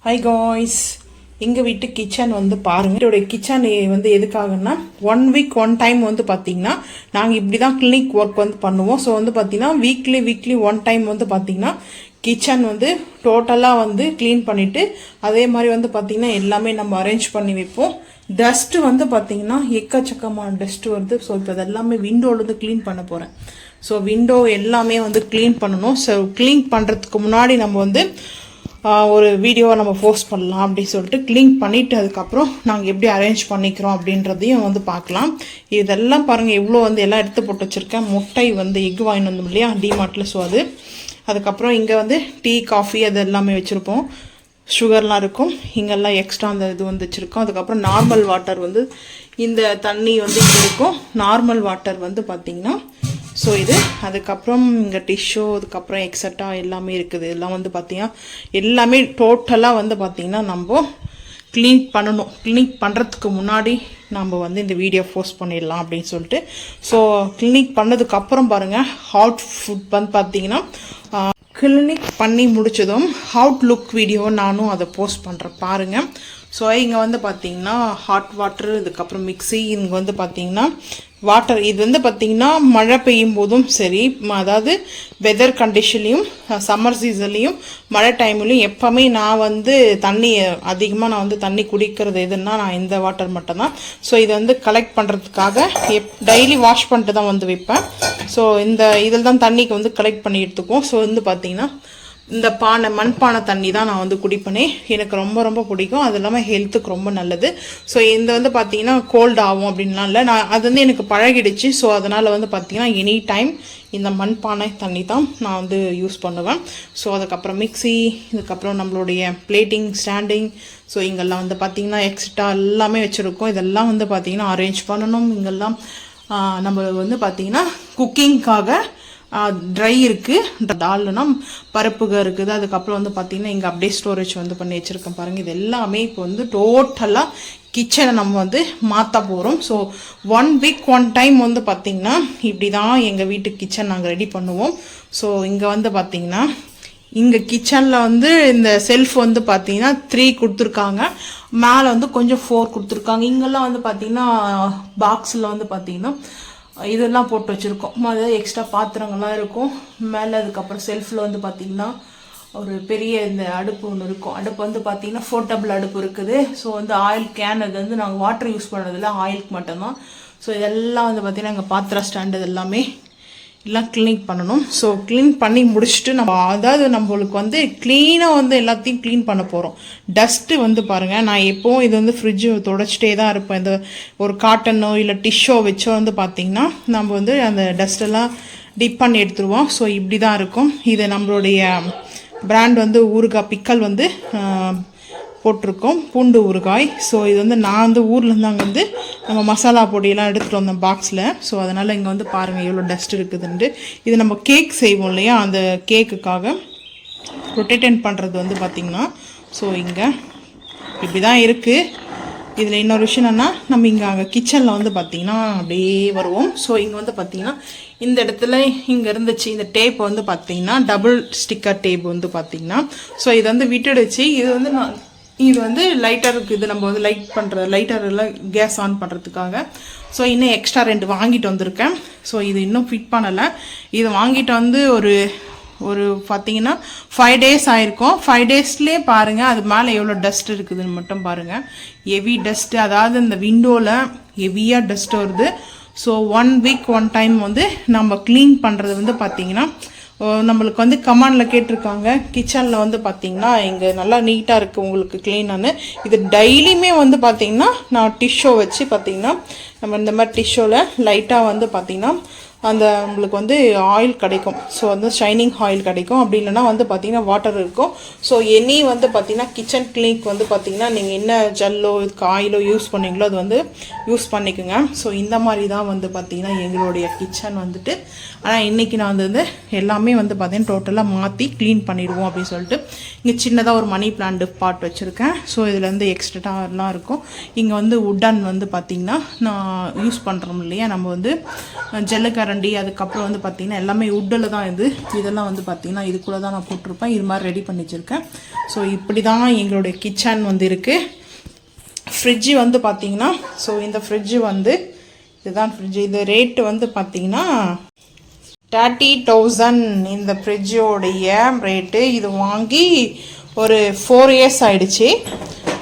Hi guys, எங்கள் வீட்டு kitchen வந்து பாருங்கள். என்னுடைய கிச்சன் வந்து எதுக்காகன்னா 1 வீக் 1 டைம் வந்து பார்த்திங்கன்னா நாங்கள் இப்படி தான் கிளினிக் ஒர்க் வந்து பண்ணுவோம். ஸோ வந்து பார்த்திங்கன்னா வீக்லி 1 டைம் வந்து பார்த்திங்கன்னா கிச்சன் வந்து டோட்டலாக வந்து க்ளீன் பண்ணிவிட்டு அதே மாதிரி வந்து பார்த்திங்கன்னா எல்லாமே நம்ம அரேஞ்ச் பண்ணி வைப்போம். டஸ்ட்டு வந்து பார்த்திங்கன்னா எக்கச்சக்கமான டஸ்ட்டு வருது. ஸோ இப்போ அதெல்லாமே விண்டோலேருந்து க்ளீன் பண்ண போகிறேன். ஸோ விண்டோ எல்லாமே வந்து க்ளீன் பண்ணணும். ஸோ க்ளீன் பண்ணுறதுக்கு முன்னாடி நம்ம வந்து ஒரு வீடியோவை நம்ம போஸ்ட் பண்ணலாம் அப்படின்னு சொல்லிட்டு க்ளீன் பண்ணிவிட்டு அதுக்கப்புறம் நாங்கள் எப்படி அரேஞ்ச் பண்ணிக்கிறோம் அப்படின்றதையும் வந்து பார்க்கலாம். இதெல்லாம் பாருங்கள், எவ்வளோ வந்து எல்லாம் எடுத்து போட்டு வச்சுருக்கேன். முட்டை வந்து எக் வாங்கிட்டு வந்தோம் இல்லையா டிமார்ட்டில். ஸோ அதுக்கப்புறம் இங்கே வந்து டீ காஃபி அது எல்லாமே வச்சுருப்போம். சுகர்லாம் இருக்கும். இங்கெல்லாம் எக்ஸ்ட்ரா அந்த இது வந்து வச்சுருக்கோம். அதுக்கப்புறம் நார்மல் வாட்டர் வந்து இந்த தண்ணி வந்து இங்கே இருக்கும். நார்மல் வாட்டர் வந்து பார்த்திங்கன்னா ஸோ இது. அதுக்கப்புறம் இங்கே டிஷ்யூ அதுக்கப்புறம் எக்ஸட்ரா எல்லாமே இருக்குது. எல்லாம் வந்து பார்த்திங்கன்னா எல்லாமே டோட்டலாக வந்து பார்த்திங்கன்னா நம்ம க்ளீன் பண்ணணும். க்ளீன் பண்ணுறதுக்கு முன்னாடி நம்ம வந்து இந்த வீடியோ போஸ்ட் பண்ணிடலாம் அப்படின்னு சொல்லிட்டு. ஸோ க்ளீனிக் பண்ணதுக்கப்புறம் பாருங்கள், ஹாட் ஃபுட் வந்து பார்த்திங்கன்னா கிளினிக் பண்ணி முடிச்சதும் ஹவுட் லுக் வீடியோ நானும் அதை போஸ்ட் பண்ணுறேன் பாருங்கள். ஸோ இங்கே வந்து பார்த்திங்கன்னா ஹாட் வாட்டர், இதுக்கப்புறம் மிக்ஸி, இங்கே வந்து பார்த்திங்கன்னா வாட்டர். இது வந்து பார்த்திங்கன்னா மழை பெய்யும் போதும் சரி, அதாவது வெதர் கண்டிஷன்லையும் சம்மர் சீசன்லேயும் மழை டைம்லையும் எப்போவுமே நான் வந்து தண்ணி அதிகமாக நான் வந்து தண்ணி குடிக்கிறது எதுன்னா நான் இந்த வாட்டர் மட்டும்தான். ஸோ இதை வந்து கலெக்ட் பண்ணுறதுக்காக டெய்லி வாஷ் பண்ணிட்டு தான் வந்து வைப்பேன். ஸோ இந்த இதில் தான் தண்ணிக்கு வந்து கலெக்ட் பண்ணி எடுத்துக்குவோம். ஸோ வந்து பார்த்திங்கன்னா இந்த மண்பானை தண்ணி தான் நான் வந்து குடிப்பேனே. எனக்கு ரொம்ப ரொம்ப பிடிக்கும். அது இல்லாமல் ஹெல்த்துக்கு ரொம்ப நல்லது. ஸோ இந்த வந்து பார்த்திங்கன்னா கோல்டு ஆகும் அப்படின்லாம் இல்லை, நான் அது வந்து எனக்கு பழகிடுச்சு. ஸோ அதனால் வந்து பார்த்திங்கன்னா எனி டைம் இந்த மண்பானை தண்ணி தான் நான் வந்து யூஸ் பண்ணுவேன். ஸோ அதுக்கப்புறம் மிக்ஸி, இதுக்கப்புறம் நம்மளுடைய பிளேட்டிங் ஸ்டாண்டிங். ஸோ இங்கெல்லாம் வந்து பார்த்திங்கன்னா எக்ஸ்ட்ரா எல்லாமே வச்சுருக்கோம். இதெல்லாம் வந்து பார்த்திங்கன்னா அரேஞ்ச் பண்ணணும். இங்கெல்லாம் நம்ம வந்து பார்த்திங்கன்னா குக்கிங்காக ட்ரை இருக்குது, டால்னா பருப்புக இருக்குது. அதுக்கப்புறம் வந்து பார்த்திங்கன்னா இங்கே அப்படியே ஸ்டோரேஜ் வந்து பண்ணி வச்சுருக்கேன் பாருங்கள். இது எல்லாமே இப்போ வந்து டோட்டலாக கிச்சனை நம்ம வந்து மாற்ற போகிறோம். ஸோ 1 வீக் 1 டைம் வந்து பார்த்திங்கன்னா இப்படி தான் எங்கள் வீட்டு கிச்சன் நாங்கள் ரெடி பண்ணுவோம். ஸோ இங்கே வந்து பார்த்திங்கன்னா இங்கே கிச்சனில் வந்து இந்த செல்ஃப் வந்து பார்த்திங்கன்னா 3 கொடுத்துருக்காங்க. மேலே வந்து கொஞ்சம் 4 கொடுத்துருக்காங்க. இங்கெல்லாம் வந்து பார்த்திங்கன்னா பாக்ஸில் வந்து பார்த்திங்கன்னா இதெல்லாம் போட்டு வச்சுருக்கோம். அதாவது எக்ஸ்ட்ரா பாத்திரங்கள்லாம் இருக்கும் மேலே. அதுக்கப்புறம் செல்ஃபில் வந்து பார்த்திங்கன்னா ஒரு பெரிய இந்த அடுப்பு ஒன்று இருக்கும். அடுப்பு வந்து பார்த்திங்கன்னா போர்ட்டபிள் அடுப்பு இருக்குது. ஸோ வந்து ஆயில் கேன், அது வந்து நாங்கள் வாட்டர் யூஸ் பண்ணுறதில்ல, ஆயிலுக்கு மட்டும்தான். ஸோ இதெல்லாம் வந்து பார்த்திங்கன்னா எங்கள் பாத்திர ஸ்டாண்டு எல்லாமே எல்லாம் க்ளீன் பண்ணணும். ஸோ க்ளீன் பண்ணி முடிச்சுட்டு நம்ம அதாவது நம்மளுக்கு வந்து க்ளீனாக வந்து எல்லாத்தையும் க்ளீன் பண்ண போகிறோம். டஸ்ட்டு வந்து பாருங்கள், நான் எப்போவும் இது வந்து ஃப்ரிட்ஜு தொடச்சிட்டே தான் இருப்பேன். இந்த ஒரு காட்டனோ இல்லை டிஷ்ஷோ வச்சோ வந்து பார்த்திங்கன்னா நம்ம வந்து அந்த டஸ்ட்டெல்லாம் டிப் பண்ணி எடுத்துருவோம். ஸோ இப்படி தான் இருக்கும். இது நம்மளுடைய பிராண்ட் வந்து ஊறுகாய் பிக்கல் வந்து போட்டிருக்கோம், பூண்டு ஊறுகாய். ஸோ இது வந்து நான் வந்து ஊர்லேருந்து அங்கே வந்து நம்ம மசாலா பொடியெல்லாம் எடுத்துகிட்டு வந்தோம் பாக்ஸில். ஸோ அதனால் இங்கே வந்து பாருங்கள் எவ்வளோ டஸ்ட் இருக்குதுன்ட்டு. இது நம்ம கேக் செய்வோம் இல்லையா, அந்த கேக்குக்காக ரொட்டேட் பண்ணுறது வந்து பார்த்திங்கன்னா. ஸோ இங்கே இப்படி தான் இருக்குது. இதில் இன்னொரு விஷயம் என்னென்னா, நம்ம இங்கே அங்கே கிச்சனில் வந்து பார்த்திங்கன்னா அப்படியே வருவோம். ஸோ இங்கே வந்து பார்த்திங்கன்னா இந்த இடத்துல இங்கே இருந்துச்சு இந்த டேப் வந்து பார்த்திங்கன்னா டபுள் ஸ்டிக்கர் டேப் வந்து பார்த்திங்கன்னா. ஸோ இது வந்து விட்டுடுச்சு. இது வந்து லைட்டருக்கு, இது நம்ம வந்து லைட்டரெல்லாம் கேஸ் ஆன் பண்ணுறதுக்காக. ஸோ இன்னும் எக்ஸ்ட்ரா 2 வாங்கிட்டு வந்திருக்கேன். ஸோ இது இன்னும் ஃபிட் பண்ணலை. இது வாங்கிட்டு வந்து ஒரு பார்த்திங்கன்னா 5 டேஸ் ஆயிருக்கும். 5 டேஸ்லேயே பாருங்கள் அது மேலே எவ்வளோ டஸ்ட் இருக்குதுன்னு மட்டும் பாருங்கள். ஹெவி டஸ்ட்டு, அதாவது இந்த விண்டோவில் ஹெவியாக டஸ்ட் வருது. ஸோ 1 வீக் 1 டைம் வந்து நம்ம க்ளீன் பண்ணுறது வந்து பார்த்திங்கன்னா நம்மளுக்கு வந்து கமாண்டில் கேட்டிருக்காங்க, கிச்சனில் வந்து பார்த்திங்கன்னா இங்கே நல்லா நீட்டாக இருக்குது உங்களுக்கு க்ளீனானு. இது டெய்லியுமே வந்து பார்த்திங்கன்னா நான் டிஷ்யூ வச்சு பார்த்திங்கன்னா நம்ம இந்த மாதிரி டிஷ்யூவில் லைட்டாக வந்து பார்த்திங்கன்னா அந்த நம்மளுக்கு வந்து ஆயில் கிடைக்கும். ஸோ வந்து ஷைனிங் ஆயில் கிடைக்கும். அப்படி இல்லைனா வந்து பார்த்திங்கன்னா வாட்டர் இருக்கும். ஸோ எனி வந்து பார்த்திங்கன்னா கிச்சன் கிளினிக் வந்து பார்த்திங்கன்னா நீங்கள் என்ன ஜல்லோ ஆயிலோ யூஸ் பண்ணீங்களோ அது வந்து யூஸ் பண்ணிக்கோங்க. ஸோ இந்த மாதிரி தான் வந்து பார்த்திங்கன்னா எங்களுடைய கிச்சன் வந்துட்டு. ஆனால் இன்றைக்கி நான் வந்து எல்லாமே வந்து பார்த்திங்கன்னா டோட்டலாக மாற்றி க்ளீன் பண்ணிடுவோம் அப்படின்னு சொல்லிட்டு. இங்கே சின்னதாக ஒரு மணி பிளான்ட் பாட் வச்சுருக்கேன். ஸோ இதில் வந்து எக்ஸ்ட்ராலாம் இருக்கும். இங்கே வந்து உட்டன் வந்து பார்த்திங்கன்னா நான் யூஸ் பண்ணுறோம் இல்லையா, நம்ம வந்து ஜல்லுக்கரண்டி கரண்டி, அதுக்கப்புறம் வந்து பார்த்திங்கன்னா எல்லாமே உட்டில் தான் இதெல்லாம் வந்து பார்த்திங்கன்னா இதுக்குள்ளே தான் நான் போட்டிருப்பேன். இது மாதிரி ரெடி பண்ணி வச்சுருக்கேன். ஸோ இப்படி தான் எங்களுடைய கிச்சன் வந்து இருக்குது. ஃப்ரிட்ஜு வந்து பார்த்திங்கன்னா, ஸோ இந்த ஃப்ரிட்ஜு வந்து இதுதான் ஃப்ரிட்ஜு. இது ரேட்டு வந்து பார்த்திங்கன்னா 30,000 இந்த ஃப்ரிட்ஜோடைய ரேட்டு. இது வாங்கி ஒரு 4 இயர்ஸ் ஆகிடுச்சு.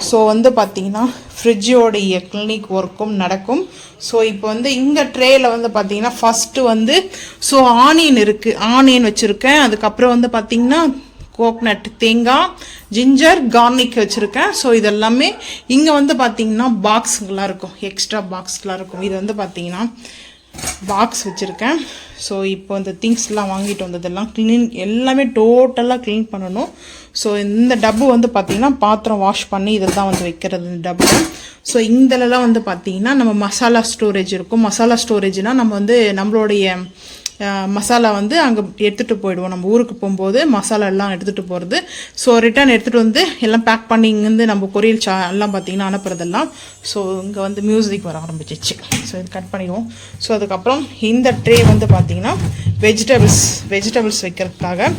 ஸோ வந்து பார்த்திங்கன்னா ஃப்ரிட்ஜோடைய கிளினிக் ஒர்க்கும் நடக்கும். ஸோ இப்போ வந்து இங்கே ட்ரேயில் வந்து பார்த்திங்கன்னா ஃபஸ்ட்டு வந்து ஸோ ஆனியன் இருக்குது, ஆனியன் வச்சுருக்கேன். அதுக்கப்புறம் வந்து பார்த்திங்கன்னா கோக்னட், தேங்காய், ஜிஞ்சர், கார்னிக் வச்சுருக்கேன். ஸோ இதெல்லாமே இங்கே வந்து பார்த்திங்கன்னா பாக்ஸுங்களாம் இருக்கும், எக்ஸ்ட்ரா பாக்ஸ்லாம் இருக்கும். இது வந்து பார்த்திங்கன்னா பாக்ஸ் வச்சுருக்கேன். ஸோ இப்போ இந்த திங்ஸ்லாம் வாங்கிட்டு வந்ததெல்லாம் எல்லாமே டோட்டலாக க்ளீன் பண்ணணும். ஸோ இந்த டப்பு வந்து பார்த்திங்கன்னா பாத்திரம் வாஷ் பண்ணி இதில் தான் வந்து வைக்கிறது இந்த டப்பு. ஸோ இந்தலலாம் வந்து பார்த்திங்கன்னா நம்ம மசாலா ஸ்டோரேஜ் இருக்கும். மசாலா ஸ்டோரேஜ்னால் நம்ம வந்து நம்மளுடைய மசாலா வந்து அங்கே எடுத்துகிட்டு போயிடுவோம். நம்ம ஊருக்கு போகும்போது மசாலா எல்லாம் எடுத்துகிட்டு போகிறது. ஸோ ரிட்டர்ன் எடுத்துகிட்டு வந்து எல்லாம் பேக் பண்ணி இங்கேருந்து நம்ம கொரியல் எல்லாம் பார்த்திங்கன்னா அனுப்புறதெல்லாம். ஸோ இங்கே வந்து மியூசிக் வர ஆரம்பிச்சிச்சு. ஸோ இது கட் பண்ணிடுவோம். ஸோ அதுக்கப்புறம் இந்த ட்ரே வந்து பார்த்திங்கன்னா வெஜிடபிள்ஸ் வைக்கிறதுக்காக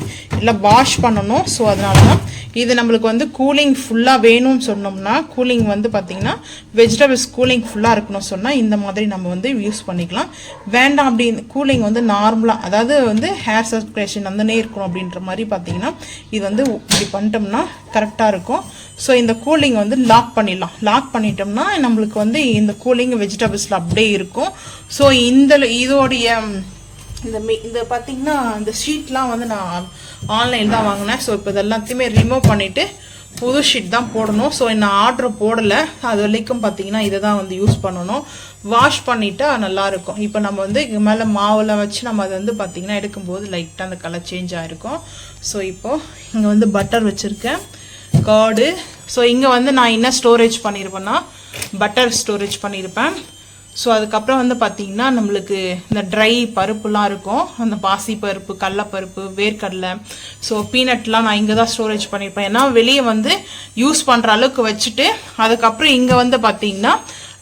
எல்லாம் வாஷ் பண்ணணும். ஸோ அதனால தான் இது நம்மளுக்கு வந்து கூலிங் ஃபுல்லாக வேணும்னு சொன்னோம்னா, கூலிங் வந்து பார்த்திங்கன்னா வெஜிடபிள்ஸ் கூலிங் ஃபுல்லாக இருக்கணும் சொன்னால் இந்த மாதிரி நம்ம வந்து யூஸ் பண்ணிக்கலாம். வேண்டாம் அப்படி கூலிங் வந்து நார்மலாக, அதாவது வந்து ஹேர் சர்க்குலேஷன் அந்தனே இருக்கணும் அப்படின்ற மாதிரி பார்த்திங்கன்னா இது வந்து இப்படி பண்ணிட்டோம்னா கரெக்டாக இருக்கும். ஸோ இந்த கூலிங் வந்து லாக் பண்ணிடலாம். லாக் பண்ணிட்டோம்னா நம்மளுக்கு வந்து இந்த கூலிங் வெஜிடபிள்ஸில் அப்படியே இருக்கும். ஸோ இதோடைய இந்த பார்த்திங்கன்னா இந்த ஷீட்லாம் வந்து நான் ஆன்லைன் தான் வாங்கினேன். ஸோ இப்போ இதெல்லாத்தையுமே ரிமூவ் பண்ணிவிட்டு புது ஷீட் தான் போடணும். ஸோ நான் ஆர்டர் போடலை, அது வரைக்கும் பார்த்திங்கன்னா இதை தான் வந்து யூஸ் பண்ணணும். வாஷ் பண்ணிவிட்டு நல்லாயிருக்கும். இப்போ நம்ம வந்து இங்கே மேலே மாவில் வச்சு நம்ம அதை வந்து பார்த்திங்கன்னா எடுக்கும்போது லைட்டாக அந்த கலர் சேஞ்ச் ஆகிருக்கும். ஸோ இப்போது இங்கே வந்து பட்டர் வச்சுருக்கேன், கர்டு. ஸோ இங்கே வந்து நான் என்ன ஸ்டோரேஜ் பண்ணியிருப்பேன்னா பட்டர் ஸ்டோரேஜ் பண்ணியிருப்பேன். ஸோ அதுக்கப்புறம் வந்து பார்த்திங்கன்னா நம்மளுக்கு இந்த ட்ரை பருப்புலாம் இருக்கும், அந்த பாசி பருப்பு, கடலைப்பருப்பு, வேர்க்கடலை, ஸோ பீனட்லாம் நான் இங்கே தான் ஸ்டோரேஜ் பண்ணியிருப்பேன். ஏன்னா வெளியே வந்து யூஸ் பண்ணுற அளவுக்கு வச்சுட்டு அதுக்கப்புறம் இங்கே வந்து பார்த்திங்கன்னா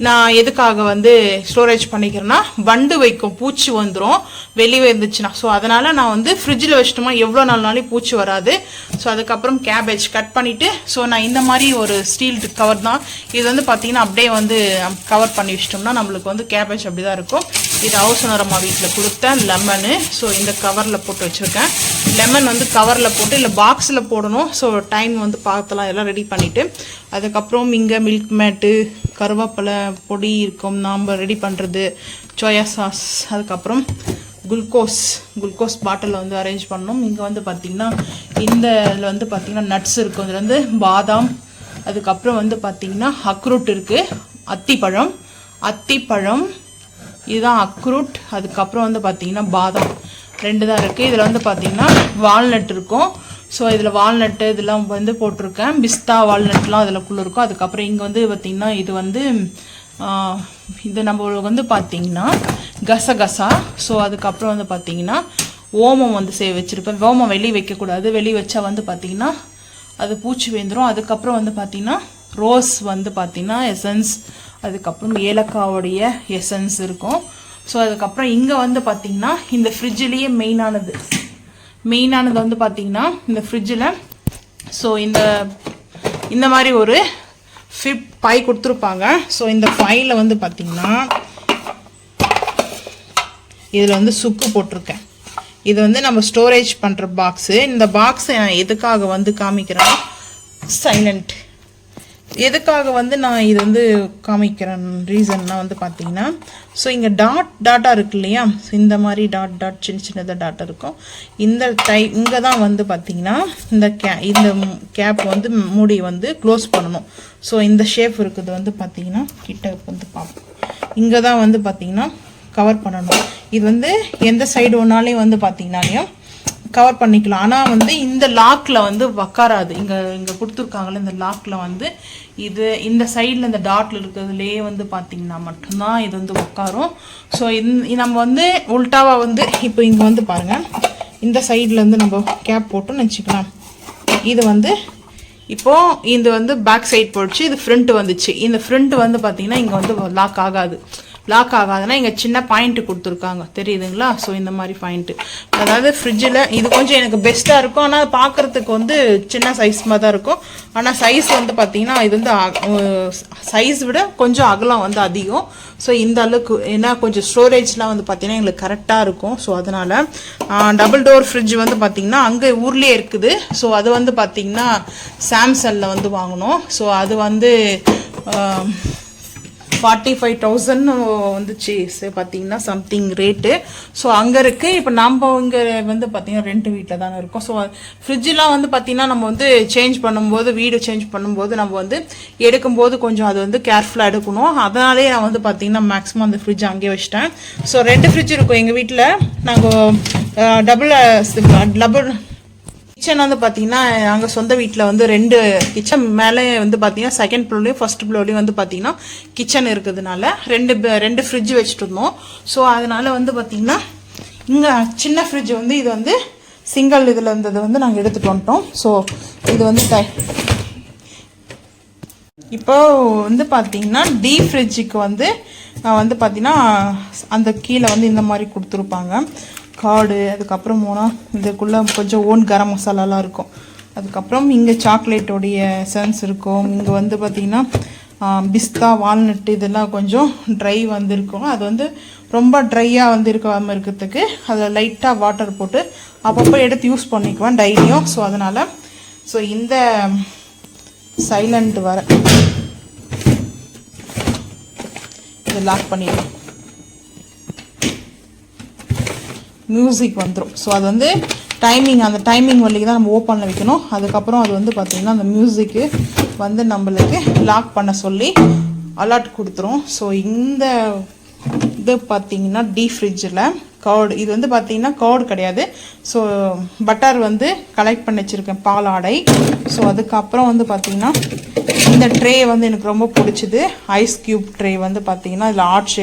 நான் எதுக்காக வந்து ஸ்டோரேஜ் பண்ணிக்கிறேன்னா வண்டு வைக்கும், பூச்சி வந்துடும் வெளியே இருந்துச்சுன்னா. ஸோ அதனால் நான் வந்து ஃப்ரிட்ஜில் வச்சிட்டோமா எவ்வளோ நாள்னாலும் பூச்சி வராது. ஸோ அதுக்கப்புறம் கேபேஜ் கட் பண்ணிவிட்டு ஸோ நான் இந்த மாதிரி ஒரு ஸ்டீல் கவர் தான் இது வந்து பார்த்திங்கன்னா அப்படியே வந்து கவர் பண்ணி வச்சிட்டோம்னா நம்மளுக்கு வந்து கேபேஜ் அப்படி தான் இருக்கும். இது ஹவுஸ் ஓனர் அம்மா வீட்டில் கொடுத்த லெமனு. ஸோ இந்த கவரில் போட்டு வச்சுருக்கேன். லெமன் வந்து கவரில் போட்டு இல்லை பாக்ஸில் போடணும். ஸோ டைம் வந்து பார்த்தலாம் எல்லாம் ரெடி பண்ணிவிட்டு அதுக்கப்புறம் இங்கே மில்க் மேட்டு, கருவேப்பிலை பொடி இருக்கும் நாம் ரெடி பண்ணுறது, சோயா சாஸ், அதுக்கப்புறம் குளுக்கோஸ் பாட்டிலில் வந்து அரேஞ்ச் பண்ணணும். இங்கே வந்து பார்த்திங்கன்னா இந்த இதில் வந்து பார்த்திங்கன்னா நட்ஸ் இருக்கும். இதில் வந்து பாதாம், அதுக்கப்புறம் வந்து பார்த்திங்கன்னா அக்ரூட் இருக்குது, அத்திப்பழம் இதுதான் அக்ரூட். அதுக்கப்புறம் வந்து பார்த்திங்கன்னா பாதாம் 2 தான் இருக்குது. இதில் வந்து பார்த்திங்கன்னா வால்நட் இருக்கும். ஸோ இதில் வால்நட்டு இதெல்லாம் வந்து போட்டிருக்கேன். பிஸ்தா வால்நட்லாம் அதில் இருக்கும். அதுக்கப்புறம் இங்கே வந்து பார்த்திங்கன்னா இது வந்து இது நம்ம வந்து பார்த்திங்கன்னா கசகசா. ஸோ அதுக்கப்புறம் வந்து பார்த்திங்கன்னா ஓமம் வந்து வச்சுருப்பேன். ஓமம் வெளியே வைக்கக்கூடாது, வெளியே வச்சா வந்து பார்த்திங்கன்னா அது பூச்சி வேந்துடும். அதுக்கப்புறம் வந்து பார்த்திங்கன்னா ரோஸ் வந்து பார்த்திங்கன்னா எசன்ஸ், அதுக்கப்புறம் ஏலக்காவுடைய எசன்ஸ் இருக்கும். ஸோ அதுக்கப்புறம் இங்கே வந்து பார்த்திங்கன்னா இந்த ஃப்ரிட்ஜிலேயே மெயினானது வந்து பார்த்திங்கன்னா இந்த ஃப்ரிட்ஜில் ஸோ இந்த மாதிரி ஒரு ஃபிப் பை கொடுத்துருப்பாங்க. ஸோ இந்த பையில் வந்து பார்த்திங்கன்னா இதில் வந்து சுக்கு போட்டிருக்கேன். இது வந்து நம்ம ஸ்டோரேஜ் பண்ணுற பாக்ஸு. இந்த பாக்ஸை நான் எதுக்காக வந்து காமிக்கிறேன்னா சைலண்ட், எதுக்காக வந்து நான் இது வந்து காமிக்கிறேன் ரீசன்னா வந்து பார்த்தீங்கன்னா ஸோ இங்கே டாட்டா இருக்கு இல்லையா, இந்த மாதிரி டாட் சின்னதாக டாட்டா இருக்கும். இந்த இங்கே தான் வந்து பார்த்தீங்கன்னா இந்த கேப் வந்து மூடி வந்து க்ளோஸ் பண்ணணும். ஸோ இந்த ஷேப் இருக்குது வந்து பார்த்தீங்கன்னா கிட்ட வந்து பார்ப்போம். இங்கே தான் வந்து பார்த்தீங்கன்னா கவர் பண்ணணும். இது வந்து எந்த சைடு ஒன்றாலையும் வந்து பார்த்தீங்கன்னாலையும் கவர் பண்ணிக்கலாம். ஆனால் வந்து இந்த லாக்கில் வந்து உக்காராது. இங்கே கொடுத்துருக்காங்களே இந்த லாக்கில் வந்து இது இந்த சைடில் இந்த டாட்டில் இருக்கிறதுலேயே வந்து பார்த்திங்கன்னா மட்டும்தான் இது வந்து உட்காரும். ஸோ நம்ம வந்து உல்ட்டாவாக வந்து இப்போ இங்கே வந்து பாருங்கள், இந்த சைடில் வந்து நம்ம கேப் போட்டோன்னு வச்சுக்கலாம். இது வந்து இப்போது இது வந்து பேக் சைட் போயிடுச்சு, இது ஃப்ரண்ட்டு வந்துச்சு. இந்த ஃப்ரண்ட்டு வந்து பார்த்திங்கன்னா இங்கே வந்து லாக் ஆகாது. லாக் ஆகாதுன்னா இங்கே சின்ன பாயிண்ட்டு கொடுத்துருக்காங்க தெரியுதுங்களா. ஸோ இந்த மாதிரி பாயிண்ட்டு, அதாவது ஃப்ரிட்ஜில் இது கொஞ்சம் எனக்கு பெஸ்ட்டாக இருக்கும். ஆனால் பார்க்குறதுக்கு வந்து சின்ன சைஸ் மாதிரி தான் இருக்கும். ஆனால் சைஸ் வந்து பார்த்தீங்கன்னா இது வந்து சைஸ் விட கொஞ்சம் அகலம் வந்து அதிகம். ஸோ இந்த அளவுக்கு ஏன்னா கொஞ்சம் ஸ்டோரேஜ்லாம் வந்து பார்த்தீங்கன்னா எங்களுக்கு கரெக்டாக இருக்கும். ஸோ அதனால் டபுள் டோர் ஃப்ரிட்ஜ் வந்து பார்த்தீங்கன்னா அங்கே ஊர்லேயே இருக்குது. ஸோ அது வந்து பார்த்தீங்கன்னா சாம்சங்கில் வந்து வாங்கினோம். ஸோ அது வந்து 45,000 வந்துச்சு பார்த்தீங்கன்னா சம்திங் ரேட்டு. ஸோ அங்கே இருக்குது. இப்போ நம்ம இங்கே வந்து பார்த்தீங்கன்னா ரெண்ட் வீட்டில் தானே இருக்கோம். ஸோ ஃப்ரிட்ஜெலாம் வந்து பார்த்தீங்கன்னா நம்ம வந்து சேஞ்ச் பண்ணும்போது, வீடு சேஞ்ச் பண்ணும்போது நம்ம வந்து எடுக்கும்போது கொஞ்சம் அது வந்து கேர்ஃபுல்லாக எடுக்கணும். அதனாலே நான் வந்து பார்த்தீங்கன்னா மேக்ஸிமம் அந்த ஃப்ரிட்ஜ் அங்கேயே வச்சிட்டேன். ஸோ 2 ஃப்ரிட்ஜ் இருக்கும் எங்கள் வீட்டில். நாங்கள் டபுள் கிச்சன் வந்து பார்த்தீங்கன்னா நாங்கள் சொந்த வீட்டில் வந்து 2 கிச்சன் மேலே வந்து பார்த்தீங்கன்னா செகண்ட் ஃப்ளோர்லேயும் ஃபர்ஸ்ட் ஃப்ளோர்லேயும் வந்து பார்த்தீங்கன்னா கிச்சன் இருக்கிறதுனால 2 ஃப்ரிட்ஜ் வச்சுட்டு இருந்தோம். ஸோ அதனால வந்து பார்த்தீங்கன்னா இங்கே சின்ன ஃப்ரிட்ஜ் வந்து இது வந்து சிங்கிள் இதில் இருந்தது வந்து நாங்கள் எடுத்துகிட்டு வந்துட்டோம். ஸோ இது வந்து இப்போ வந்து பார்த்தீங்கன்னா டீப் ஃப்ரிட்ஜுக்கு வந்து பார்த்தீங்கன்னா அந்த கீழே வந்து இந்த மாதிரி கொடுத்துருப்பாங்க கார்டு. அதுக்கப்புறம் போனால் இதுக்குள்ளே கொஞ்சம் ஓன் கரம் மசாலாலாம் இருக்கும். அதுக்கப்புறம் இங்கே சாக்லேட்டோடைய எசன்ஸ் இருக்கும். இங்கே வந்து பார்த்திங்கன்னா பிஸ்தா, வால்நட்டு இதெல்லாம் கொஞ்சம் ட்ரை வந்து இருக்கும். அது வந்து ரொம்ப ட்ரையாக வந்து இருக்காமல் இருக்கிறதுக்கு அதில் லைட்டாக வாட்டர் போட்டு அப்பப்போ எடுத்து யூஸ் பண்ணிக்குவேன் டெய்லியும். ஸோ அதனால் இந்த சைலண்ட் வர இதை லாக் பண்ணிடுவோம். மியூசிக் வந்துடும். ஸோ அது வந்து அந்த டைமிங் வழிக்கு தான் நம்ம ஓப்பனில் வைக்கணும். அதுக்கப்புறம் அது வந்து பார்த்திங்கன்னா அந்த மியூசிக்கு வந்து நம்மளுக்கு லாக் பண்ண சொல்லி அலர்ட் கொடுத்துரும். ஸோ இந்த இது பார்த்திங்கன்னா டீப் ஃப்ரிட்ஜில் கர்டு, இது வந்து பார்த்திங்கன்னா கர்டு கிடையாது. ஸோ பட்டர் வந்து கலெக்ட் பண்ணி வச்சுருக்கேன், பால் ஆடை. ஸோ அதுக்கப்புறம் வந்து பார்த்திங்கன்னா இந்த ட்ரே வந்து எனக்கு ரொம்ப பிடிச்சிது. ஐஸ் க்யூப் ட்ரே வந்து பார்த்திங்கன்னா இதில் ஆர்ட்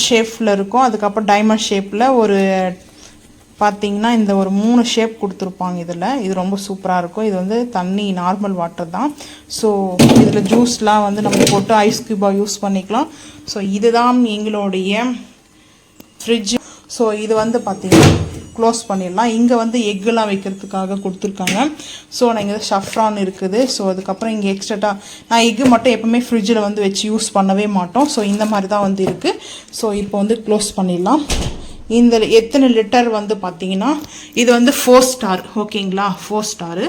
ஷேப்பில் இருக்கும். அதுக்கப்புறம் டைமண்ட் ஷேப்பில் ஒரு பார்த்திங்கன்னா இந்த ஒரு 3 ஷேப் கொடுத்துருப்பாங்க இதில். இது ரொம்ப சூப்பராக இருக்கும். இது வந்து தண்ணி நார்மல் வாட்டர் தான். ஸோ இதில் ஜூஸ்லாம் வந்து நம்ம போட்டு ஐஸ் க்யூபாக யூஸ் பண்ணிக்கலாம். ஸோ இதுதான் எங்களுடைய ஃப்ரிட்ஜ். ஸோ இது வந்து பார்த்திங்கன்னா க்ளோஸ் பண்ணிடலாம். இங்கே வந்து எக்குலாம் வைக்கிறதுக்காக கொடுத்துருக்காங்க. ஸோ நான் இங்கே ஷஃப்ரான் இருக்குது. ஸோ அதுக்கப்புறம் இங்கே எக்ஸ்ட்ரா நான் எக்கு மட்டும் எப்போவுமே ஃப்ரிட்ஜில் வந்து வச்சு யூஸ் பண்ணவே மாட்டோம். ஸோ இந்த மாதிரி தான் வந்து இருக்குது. ஸோ இப்போ வந்து க்ளோஸ் பண்ணிடலாம். இந்த எத்தனை லிட்டர் வந்து பார்த்தீங்கன்னா இது வந்து 4 ஸ்டார். ஓகேங்களா, 4 ஸ்டாரு.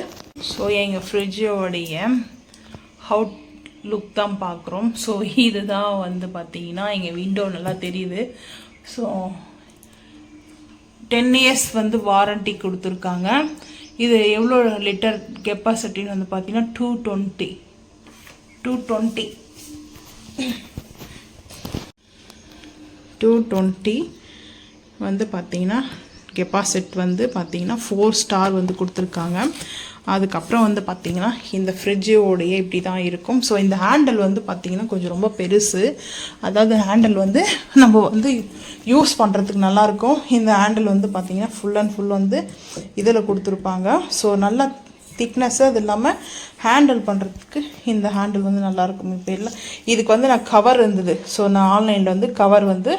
ஸோ எங்கள் ஃப்ரிட்ஜோடைய அவுட் லுக் தான் பார்க்குறோம். ஸோ இதுதான் வந்து பார்த்தீங்கன்னா எங்கள் விண்டோ நல்லா தெரியுது. ஸோ 10 இயர்ஸ் வந்து வாரண்டி கொடுத்துருக்காங்க. இது எவ்வளோ லிட்டர் கெப்பாசிட்டின்னு வந்து பார்த்தீங்கன்னா 220 வந்து பார்த்தீங்கன்னா கெப்பாசிட் வந்து பார்த்தீங்கன்னா 4 ஸ்டார் வந்து கொடுத்துருக்காங்க. அதுக்கப்புறம் வந்து பார்த்தீங்கன்னா இந்த ஃப்ரிட்ஜோடைய இப்படி தான் இருக்கும். ஸோ இந்த ஹேண்டில் வந்து பார்த்தீங்கன்னா கொஞ்சம் ரொம்ப பெருசு. அதாவது ஹேண்டில் வந்து நம்ம வந்து யூஸ் பண்ணுறதுக்கு நல்லாயிருக்கும். இந்த ஹேண்டில் வந்து பார்த்தீங்கன்னா ஃபுல் அண்ட் ஃபுல் வந்து இதில் கொடுத்துருப்பாங்க. ஸோ நல்லா திக்னஸ்ஸு, அது இல்லாமல் ஹேண்டில் பண்ணுறதுக்கு இந்த ஹேண்டில் வந்து நல்லாயிருக்கும். இப்போ இல்லை இதுக்கு வந்து நான் கவர் இருந்தது. ஸோ நான் ஆன்லைனில் வந்து கவர் வந்து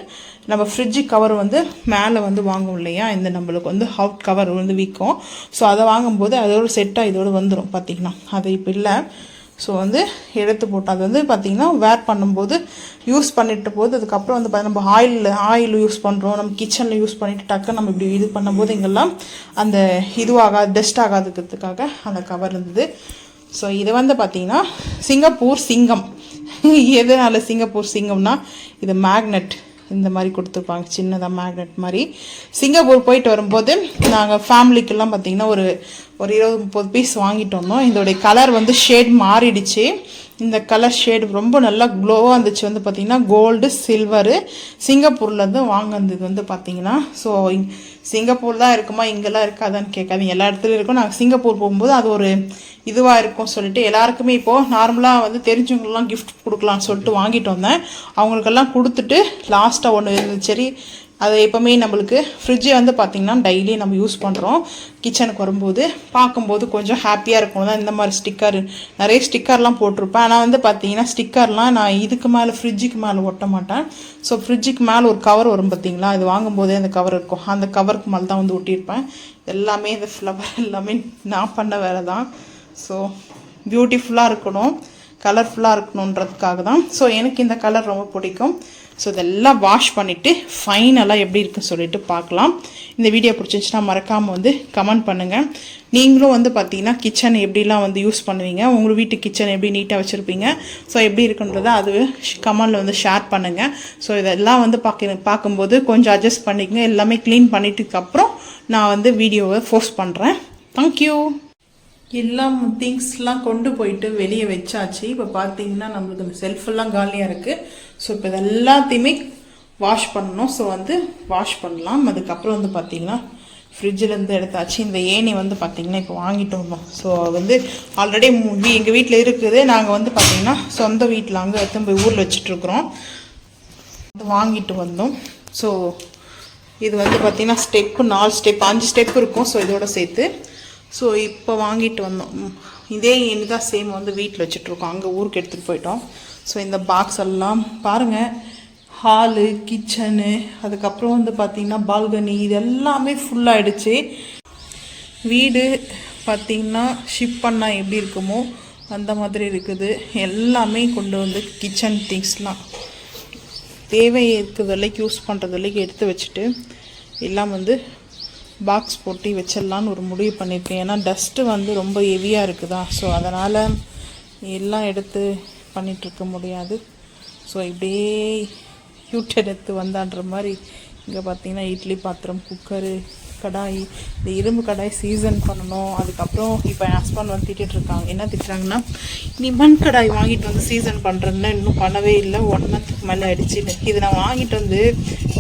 நம்ம ஃப்ரிட்ஜு கவர் வந்து மேலே வந்து வாங்குவோம் இல்லையா, இந்த நம்மளுக்கு வந்து ஹவுட் கவர் வந்து விற்கும். ஸோ அதை வாங்கும்போது அதோட செட்டாக இதோடு வந்துடும் பார்த்திங்கன்னா. அது இப்போ இல்லை. ஸோ வந்து எடுத்து போட்டு அது வந்து பார்த்திங்கன்னா வேர் பண்ணும்போது யூஸ் பண்ணிட்டு போது அதுக்கப்புறம் வந்து பார்த்தீங்கன்னா நம்ம ஆயில் யூஸ் பண்ணுறோம், நம்ம கிச்சனில் யூஸ் பண்ணிவிட்டு டக்குன்னு நம்ம இப்படி இது பண்ணும்போது இங்கெல்லாம் அந்த இதுவாகாது, டஸ்ட் ஆகாதுக்கிறதுக்காக அந்த கவர் இருந்தது. ஸோ இது வந்து பார்த்திங்கன்னா சிங்கப்பூர் சிங்கம். எதனால் சிங்கப்பூர் சிங்கம்னா இது மேக்னெட் இந்த மாதிரி கொடுத்துருப்பாங்க, சின்னதாக மேக்னெட் மாதிரி. சிங்கப்பூர் போயிட்டு வரும்போது நாங்கள் ஃபேமிலிக்கெல்லாம் பார்த்திங்கன்னா ஒரு 20-30 பீஸ் வாங்கிட்டு வந்தோம். இதோடைய கலர் வந்து ஷேட் மாறிடுச்சு. இந்த கலர் ஷேடு ரொம்ப நல்லா க்ளோவாக இருந்துச்சு. வந்து பார்த்திங்கன்னா கோல்டு, சில்வரு சிங்கப்பூர்லேருந்து வாங்கினது வந்து பார்த்திங்கன்னா. ஸோ சிங்கப்பூர் தான் இருக்குமா, இங்கெல்லாம் இருக்காதான்னு கேட்காதீங்க, எல்லா இடத்துலையும் இருக்கும். நாங்கள் சிங்கப்பூர் போகும்போது அது ஒரு இதுவாக இருக்கும் சொல்லிட்டு எல்லாருக்குமே இப்போது நார்மலாக வந்து தெரிஞ்சவங்களெலாம் கிஃப்ட் கொடுக்கலான்னு சொல்லிட்டு வாங்கிட்டு வந்தேன். அவங்களுக்கெல்லாம் கொடுத்துட்டு லாஸ்ட்டாக ஒன்று இருந்துச்சு, சரி அது எப்போவுமே நம்மளுக்கு ஃப்ரிட்ஜை வந்து பார்த்திங்கன்னா டெய்லி நம்ம யூஸ் பண்ணுறோம். கிச்சனுக்கு வரும்போது பார்க்கும்போது கொஞ்சம் ஹாப்பியாக இருக்கும் தான் இந்த மாதிரி ஸ்டிக்கர் நிறைய ஸ்டிக்கர்லாம் போட்டிருப்பேன். ஆனால் வந்து பார்த்திங்கன்னா ஸ்டிக்கர்லாம் நான் இதுக்கு மேலே ஃப்ரிட்ஜுக்கு மேலே ஒட்ட மாட்டேன். ஸோ ஃப்ரிட்ஜுக்கு மேலே ஒரு கவர் வரும் பார்த்திங்களா, இது வாங்கும்போதே அந்த கவர் இருக்கும், அந்த கவருக்கு மேலே தான் வந்து ஒட்டியிருப்பேன். எல்லாமே இந்த ஃப்ளவர் எல்லாமே நான் பண்ண வேலை தான். ஸோ பியூட்டிஃபுல்லாக இருக்கணும், கலர்ஃபுல்லாக இருக்கணுன்றதுக்காக தான். ஸோ எனக்கு இந்த கலர் ரொம்ப பிடிக்கும். ஸோ இதெல்லாம் வாஷ் பண்ணிவிட்டு ஃபைனலாக எப்படி இருக்குன்னு சொல்லிட்டு பார்க்கலாம். இந்த வீடியோ பிடிச்சிருந்துச்சுன்னா மறக்காமல் வந்து கமெண்ட் பண்ணுங்கள். நீங்களும் வந்து பார்த்தீங்கன்னா கிச்சன் எப்படிலாம் வந்து யூஸ் பண்ணுவீங்க, உங்கள் வீட்டு கிச்சன் எப்படி நீட்டாக வச்சுருப்பீங்க, ஸோ எப்படி இருக்குன்றதை அது கமெண்டில் வந்து ஷேர் பண்ணுங்கள். ஸோ இதெல்லாம் வந்து பார்க்கும்போது கொஞ்சம் அட்ஜஸ்ட் பண்ணிக்கங்க. எல்லாமே க்ளீன் பண்ணிட்டதுக்கப்புறம் நான் வந்து வீடியோவை போஸ்ட் பண்ணுறேன். தேங்க்யூ. எல்லாம் திங்ஸ்லாம் கொண்டு போயிட்டு வெளியே வச்சாச்சு. இப்போ பார்த்தீங்கன்னா நம்மளுக்கு இந்த செல்ஃபெல்லாம் காலியாக இருக்குது. ஸோ இப்போ இது எல்லாத்தையுமே வாஷ் பண்ணணும். ஸோ வந்து வாஷ் பண்ணலாம். அதுக்கப்புறம் வந்து பார்த்திங்கன்னா ஃப்ரிட்ஜிலேருந்து எடுத்தாச்சு. இந்த ஏணி வந்து பார்த்திங்கன்னா இப்போ வாங்கிட்டு வந்தோம். ஸோ வந்து ஆல்ரெடி எங்கள் வீட்டில் இருக்குது. நாங்கள் வந்து பார்த்திங்கன்னா சொந்த வீட்டில் அங்கே எடுத்து போய் ஊரில் வச்சிட்ருக்குறோம். வாங்கிட்டு வந்தோம். ஸோ இது வந்து பார்த்திங்கன்னா ஸ்டெப்பு 4 ஸ்டெப் 5 ஸ்டெப் இருக்கும். ஸோ இதோட சேர்த்து ஸோ இப்போ வாங்கிட்டு வந்தோம். இதே எண்ணி தான் சேம் வந்து வீட்டில் வச்சுட்ருக்கோம், அங்கே ஊருக்கு எடுத்துகிட்டு போயிட்டோம். ஸோ இந்த பாக்ஸ் எல்லாம் பாருங்கள், ஹாலு, கிச்சனு, அதுக்கப்புறம் வந்து பார்த்திங்கன்னா பால்கனி, இது எல்லாமே ஃபுல்லாகிடுச்சு. வீடு பார்த்திங்கன்னா ஷிப் பண்ணால் எப்படி இருக்குமோ அந்த மாதிரி இருக்குது. எல்லாமே கொண்டு வந்து கிச்சன் திங்ஸ்லாம் தேவை இருக்கிறதுலைக்கு யூஸ் பண்ணுறதுலைக்கு எடுத்து வச்சுட்டு எல்லாம் வந்து பாக்ஸ் போட்டு வச்சிடலான்னு ஒரு முடிவு பண்ணியிருக்கேன். ஏன்னா டஸ்ட்டு வந்து ரொம்ப ஹெவியாக இருக்குதா. ஸோ அதனால் எல்லாம் எடுத்து பண்ணிகிட்ருக்க முடியாது. ஸோ இப்படியே ஹியூட் எடுத்து வந்தான்ற மாதிரி இங்கே பார்த்திங்கன்னா இட்லி பாத்திரம், குக்கரு, கடாய், இந்த இரும்பு கடாய் சீசன் பண்ணணும். அதுக்கப்புறம் இப்போ என் ஹஸ்பண்ட் வந்து திட்டிருக்காங்க. என்ன திட்டுறாங்கன்னா, நீ மண் கடாய் வாங்கிட்டு வந்து சீசன் பண்ணுறேன்னா இன்னும் பண்ணவே இல்லை, 1 மந்த்துக்கு மேலே ஆகிடுச்சு. இது நான் வாங்கிட்டு வந்து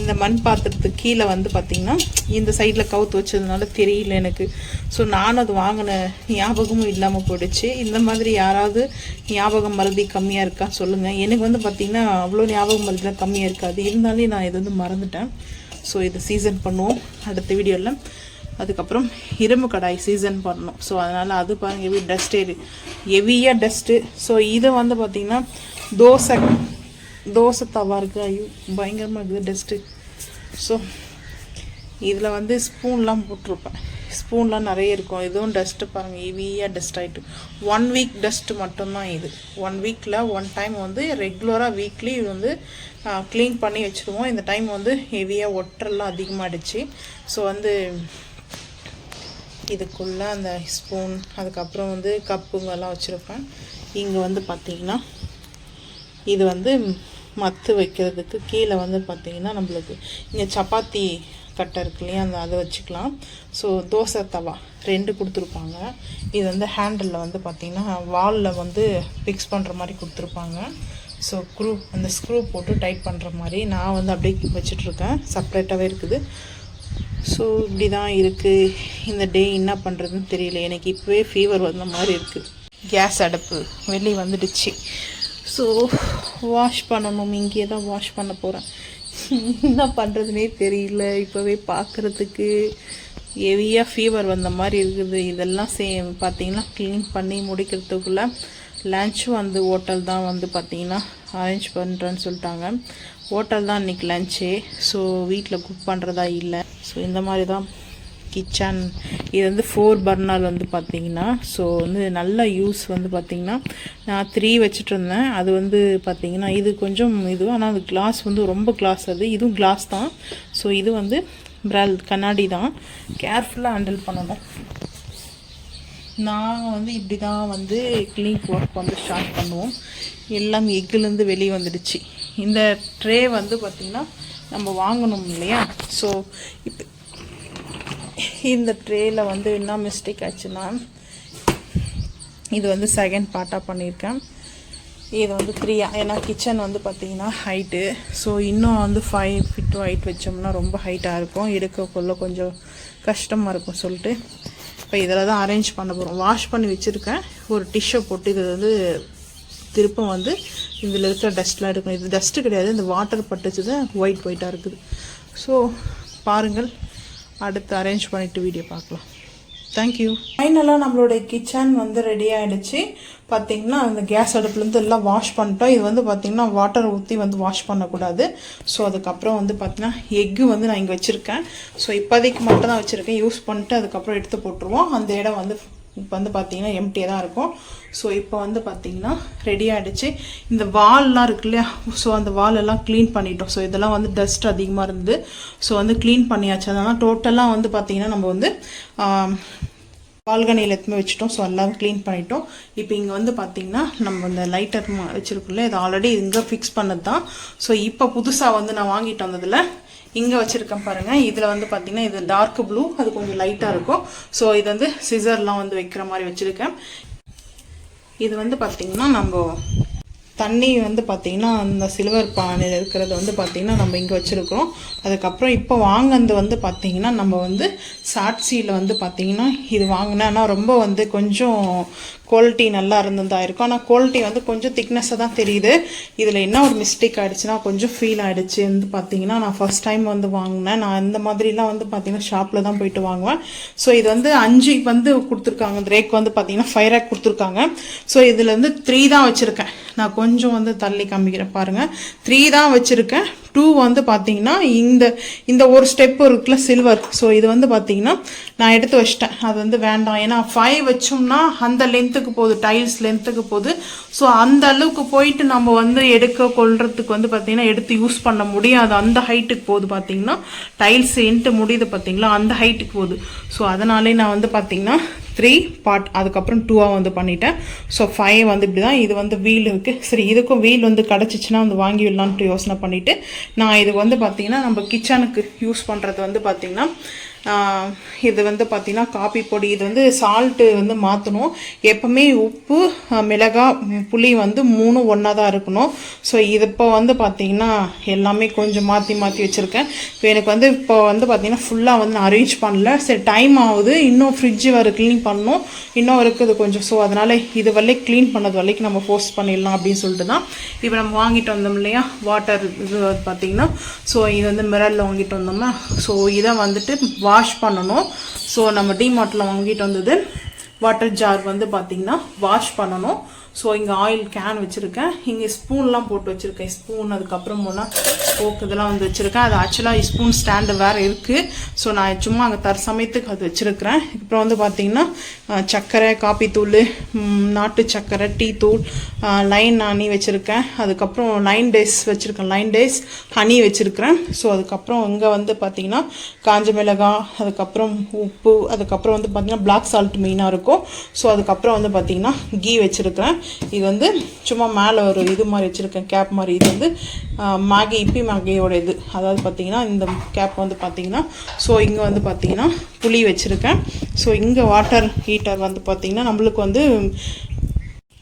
இந்த மண் பாத்திரத்துக்கு கீழே வந்து பார்த்திங்கன்னா இந்த சைடில் கவுத்து வச்சதுனால தெரியல எனக்கு. ஸோ நானும் அது வாங்கின ஞாபகமும் இல்லாமல் போயிடுச்சு. இந்த மாதிரி யாராவது ஞாபகம் மருதி கம்மியாக இருக்கா சொல்லுங்கள். எனக்கு வந்து பார்த்திங்கன்னா அவ்வளோ ஞாபகம் மருதிலாம் கம்மியாக இருக்காது, இருந்தாலே நான் இது வந்து மறந்துட்டேன். ஸோ இதை சீசன் பண்ணுவோம் அடுத்த வீடியோவில். அதுக்கப்புறம் இரும்பு கடாய் சீசன் பண்ணணும். ஸோ அதனால் அது பாருங்கள் ஹெவி டஸ்ட்டு, ஹெவியாக டஸ்ட்டு. ஸோ இதை வந்து பார்த்திங்கன்னா தோசை தவா இருக்குது. ஐயோ பயங்கரமாக இருக்குது டஸ்ட்டு. ஸோ இதில் வந்து ஸ்பூன்லாம் போட்டிருப்பேன், ஸ்பூன்லாம் நிறைய இருக்கும். இதுவும் டஸ்ட்டு பாருங்கள் ஹெவியாக டஸ்ட் ஆகிட்டு. 1 வீக் டஸ்ட்டு மட்டும்தான் இது. 1 வீக்கில் 1 டைம் வந்து ரெகுலராக வீக்லி வந்து க்ளீன் பண்ணி வச்சுருவோம். இந்த டைம் வந்து ஹெவியாக ஒட்டரெல்லாம் அதிகமாகிடுச்சு. ஸோ வந்து இதுக்குள்ளே அந்த ஸ்பூன், அதுக்கப்புறம் வந்து கப்புங்கெல்லாம் வச்சுருப்பேன். இங்கே வந்து பார்த்திங்கன்னா இது வந்து மத்து வைக்கிறதுக்கு கீழே வந்து பார்த்திங்கன்னா நம்மளுக்கு இங்கே சப்பாத்தி கட்டை இருக்கு இல்லையா, அதை வச்சுக்கலாம். ஸோ தோசை தவா 2 கொடுத்துருப்பாங்க. இது வந்து ஹேண்டிலில் வந்து பார்த்திங்கன்னா வாலில் வந்து ஃபிக்ஸ் பண்ணுற மாதிரி கொடுத்துருப்பாங்க. ஸோ அந்த ஸ்க்ரூ போட்டு டைட் பண்ணுற மாதிரி நான் வந்து அப்படியே வச்சிட்ருக்கேன், செப்ரேட்டாகவே இருக்குது. ஸோ இப்படி தான் இருக்குது. இந்த டே என்ன பண்ணுறதுன்னு தெரியல. எனக்கு இப்போவே ஃபீவர் வந்த மாதிரி இருக்குது. கேஸ் அடுப்பு வெளியே வந்துடுச்சு. ஸோ வாஷ் பண்ணணும், இங்கேயே தான் வாஷ் பண்ண போகிறேன். என்ன பண்ணுறதுனே தெரியல. இப்போவே பார்க்குறதுக்கு ஹெவியாக ஃபீவர் வந்த மாதிரி இருக்குது. இதெல்லாம் பார்த்திங்கன்னா க்ளீன் பண்ணி முடிக்கிறதுக்குள்ளே லன்ச்சும் வந்து ஹோட்டல் தான் வந்து பார்த்திங்கன்னா அரேஞ்ச் பண்ணுறேன்னு சொல்லிட்டாங்க. ஹோட்டல் தான் இன்றைக்கி லன்ச்சு. ஸோ வீட்டில் குக் பண்ணுறதா இல்லை. ஸோ இந்த மாதிரி தான் கிச்சன். இது வந்து 4 பர்னர் வந்து பார்த்திங்கன்னா ஸோ வந்து நல்ல யூஸ் வந்து பார்த்திங்கன்னா நான் 3 வச்சுட்டு இருந்தேன். அது வந்து பார்த்திங்கன்னா இது கொஞ்சம் இது, ஆனால் அது கிளாஸ் வந்து ரொம்ப கிளாஸ், அது இதுவும் கிளாஸ் தான். ஸோ இது வந்து கண்ணாடி தான், கேர்ஃபுல்லாக ஹேண்டில் பண்ணணும். நாங்கள் வந்து இப்படி தான் வந்து கிளீனிக் ஒர்க் வந்து ஸ்டார்ட் பண்ணுவோம். எல்லாம் எக்குலேருந்து வெளியே வந்துடுச்சு. இந்த ட்ரே வந்து பார்த்திங்கன்னா நம்ம வாங்கணும் இல்லையா. ஸோ இப்போ இந்த ட்ரேயில் வந்து என்ன மிஸ்டேக் ஆச்சுன்னா, இது வந்து செகண்ட் பார்ட்டாக பண்ணியிருக்கேன். இது வந்து 3, ஏன்னா கிச்சன் வந்து பார்த்திங்கன்னா ஹைட்டு. ஸோ இன்னும் வந்து 5 feet ஹைட் வச்சோம்னா ரொம்ப ஹைட்டாக இருக்கும், எடுக்கக்குள்ள கொஞ்சம் கஷ்டமாக இருக்கும் சொல்லிட்டு இப்போ இதில் தான் அரேஞ்ச் பண்ண போகிறோம். வாஷ் பண்ணி வச்சுருக்கேன். ஒரு டிஷ்ஷை போட்டு இது வந்து திருப்பம் வந்து இதில் இருக்கிற டஸ்ட்லாம் எடுக்கணும். இது டஸ்ட்டு கிடையாது, இந்த வாட்டர் பட்டுச்சு தான் ஒயிட்டாக இருக்குது. ஸோ பாருங்கள், அடுத்து அரேஞ்ச் பண்ணிவிட்டு வீடியோ பார்க்கலாம். தேங்க்யூ. ஃபைனலாக நம்மளுடைய கிச்சன் வந்து ரெடி ஆகிடுச்சு. பார்த்திங்கன்னா அந்த கேஸ் அடுப்புலேருந்து எல்லாம் வாஷ் பண்ணிட்டோம். இது வந்து பார்த்திங்கன்னா வாட்டர் ஊற்றி வந்து வாஷ் பண்ணக்கூடாது. ஸோ அதுக்கப்புறம் வந்து பார்த்திங்கன்னா எக்கு வந்து நான் இங்கே வச்சுருக்கேன். ஸோ இப்போதைக்கு மட்டும் தான் வச்சுருக்கேன். யூஸ் பண்ணிட்டு அதுக்கப்புறம் எடுத்து போட்டுருவோம். அந்த இடம் வந்து இப்போ வந்து பார்த்திங்கன்னா எம்டியாக தான் இருக்கும். ஸோ இப்போ வந்து பார்த்திங்கன்னா ரெடி ஆகிடுச்சு. இந்த வால்லாம் இருக்கு இல்லையா, ஸோ அந்த வாலெல்லாம் க்ளீன் பண்ணிட்டோம். ஸோ இதெல்லாம் வந்து டஸ்ட் அதிகமாக இருந்தது. ஸோ வந்து க்ளீன் பண்ணியாச்சு. அதனால் டோட்டலாக வந்து பார்த்திங்கன்னா நம்ம வந்து பால்கனியில் எத்துமே வச்சுட்டோம். ஸோ எல்லாம் க்ளீன் பண்ணிட்டோம். இப்போ இங்கே வந்து பார்த்திங்கன்னா நம்ம இந்த லைட்டர் வச்சுருக்கோம்ல, இது ஆல்ரெடி இங்கே ஃபிக்ஸ் பண்ணது தான். ஸோ இப்போ புதுசாக வந்து நான் வாங்கிட்டு வந்ததில் இங்கே வச்சுருக்கேன் பாருங்கள். இதில் வந்து பார்த்திங்கன்னா இது டார்க் ப்ளூ, அது கொஞ்சம் லைட்டாக இருக்கும். ஸோ இது வந்து சிசர்லாம் வந்து வைக்கிற மாதிரி வச்சுருக்கேன். இது வந்து பார்த்திங்கன்னா நம்ம தண்ணி வந்து பார்த்திங்கன்னா அந்த சில்வர் பானையில் இருக்கிறது வந்து பார்த்திங்கன்னா நம்ம இங்கே வச்சுருக்கிறோம். அதுக்கப்புறம் இப்போ வாங்கினது வந்து பார்த்திங்கன்னா நம்ம வந்து சாட்சியில் வந்து பார்த்திங்கன்னா இது வாங்கினேன். ஆனால் ரொம்ப வந்து கொஞ்சம் குவாலிட்டி நல்லா இருந்ததா இருக்கும். ஆனால் குவாலிட்டி வந்து கொஞ்சம் திக்னஸாக தான் தெரியுது. இதில் என்ன ஒரு மிஸ்டேக் ஆகிடுச்சுன்னா கொஞ்சம் ஃபீல் ஆகிடுச்சு. வந்து பார்த்திங்கன்னா நான் ஃபஸ்ட் டைம் வந்து வாங்கினேன். நான் இந்த மாதிரிலாம் வந்து பார்த்திங்கன்னா ஷாப்பில் தான் போயிட்டு வாங்குவேன். ஸோ இது வந்து 5 வந்து கொடுத்துருக்காங்க. இந்த ரேக் வந்து பார்த்திங்கன்னா 5 ரேக் கொடுத்துருக்காங்க. ஸோ இதில் வந்து 3 தான் வச்சுருக்கேன். நான் கொஞ்சம் வந்து தள்ளி காமிக்கிறேன் பாருங்கள். 3 தான் வச்சுருக்கேன். 2 வந்து பார்த்திங்கன்னா இந்த ஒரு ஸ்டெப் இருக்குல்ல சில்வர், ஸோ இது வந்து பார்த்திங்கன்னா நான் எடுத்து வச்சிட்டேன். அது வந்து வேண்டாம். ஏன்னா 5 வச்சோம்னா அந்த லென்த்துக்கு போகுது, டைல்ஸ் லென்த்துக்கு போகுது. ஸோ அந்த அளவுக்கு போயிட்டு நம்ம வந்து கொள்றதுக்கு வந்து பார்த்திங்கன்னா எடுத்து யூஸ் பண்ண முடியாது. அந்த ஹைட்டுக்கு போகுது பார்த்திங்கன்னா டைல்ஸ் என்ட்டு முடியுது பார்த்திங்களா, அந்த ஹைட்டுக்கு போகுது. ஸோ அதனாலே நான் வந்து பார்த்திங்கன்னா 3 பார்ட் அதுக்கப்புறம் 2 வந்து பண்ணிட்டேன். ஸோ 5 வந்து இப்படி தான். இது வந்து வீல் இருக்குது. சரி, இதுக்கும் வீல் வந்து கிடச்சிச்சின்னா வந்து வாங்கி விடலான்ட்டு யோசனை பண்ணிவிட்டு நான் இது வந்து பார்த்திங்கன்னா நம்ம கிச்சனுக்கு யூஸ் பண்ணுறது வந்து பார்த்திங்கன்னா இது வந்து பார்த்திங்கன்னா காப்பி பொடி. இது வந்து சால்ட்டு வந்து மாற்றணும். எப்போவுமே உப்பு, மிளகாய், புளி வந்து 3 ஒன்றா தான் இருக்கணும். ஸோ இது இப்போ வந்து பார்த்திங்கன்னா எல்லாமே கொஞ்சம் மாற்றி வச்சுருக்கேன். இப்போ எனக்கு வந்து இப்போ வந்து பார்த்திங்கன்னா ஃபுல்லாக வந்து நான் அரேஞ்ச் பண்ணல. சரி, டைம் ஆகுது, இன்னும் ஃப்ரிட்ஜு வர க்ளீன் பண்ணணும், இன்னும் இருக்குது கொஞ்சம். ஸோ அதனால் இது வரலையும் க்ளீன் பண்ணது வரைக்கும் நம்ம ஃபோர்ஸ் பண்ணிடலாம் அப்படின்னு சொல்லிட்டு தான் இப்போ நம்ம வாங்கிட்டு வந்தோம் இல்லையா வாட்டர் இது பார்த்திங்கன்னா. ஸோ இது வந்து மிரரில் வாங்கிட்டு வந்தோம்னா, ஸோ இதை வந்துட்டு வாஷ் பண்ணணும். ஸோ நம்ம டிமார்ட்டில் வாங்கிட்டு வந்தது வாட்டர் ஜார் வந்து பார்த்திங்கன்னா வாஷ் பண்ணணும். ஸோ இங்கே ஆயில் கேன் வச்சுருக்கேன். இங்கே ஸ்பூன்லாம் போட்டு வச்சுருக்கேன். ஸ்பூன் அதுக்கப்புறம் போனால் ஸ்போக் இதெல்லாம் வந்து வச்சுருக்கேன். அது ஆக்சுவலாக ஸ்பூன் ஸ்டாண்டு வேறு இருக்குது. ஸோ நான் சும்மா அங்கே தற்சமயத்துக்கு அது வச்சுருக்கிறேன். அப்புறம் வந்து பார்த்திங்கன்னா சர்க்கரை, காப்பித்தூள், நாட்டு சர்க்கரை, டீ தூள், லைன் ஹனி வச்சுருக்கேன். அதுக்கப்புறம் 9 டேஸ் வச்சுருக்கேன். 9 டேஸ் ஹனி வச்சுருக்கிறேன். ஸோ அதுக்கப்புறம் இங்கே வந்து பார்த்திங்கன்னா காஞ்ச மிளகாய், அதுக்கப்புறம் உப்பு, அதுக்கப்புறம் வந்து பார்த்திங்கன்னா பிளாக் சால்ட் மெயினாக இருக்கும். ஸோ அதுக்கப்புறம் வந்து பார்த்திங்கன்னா கீ வச்சுருக்கிறேன். இது வந்து சும்மா மேலே ஒரு இது மாதிரி வச்சுருக்கேன், கேப் மாதிரி. இது வந்து மேகி, இப்பி மேகியோட இது, அதாவது பார்த்திங்கன்னா இந்த கேப் வந்து பார்த்திங்கன்னா. ஸோ இங்கே வந்து பார்த்திங்கன்னா புளி வச்சுருக்கேன். ஸோ இங்கே வாட்டர் ஹீட்டர் வந்து பார்த்திங்கன்னா நம்மளுக்கு வந்து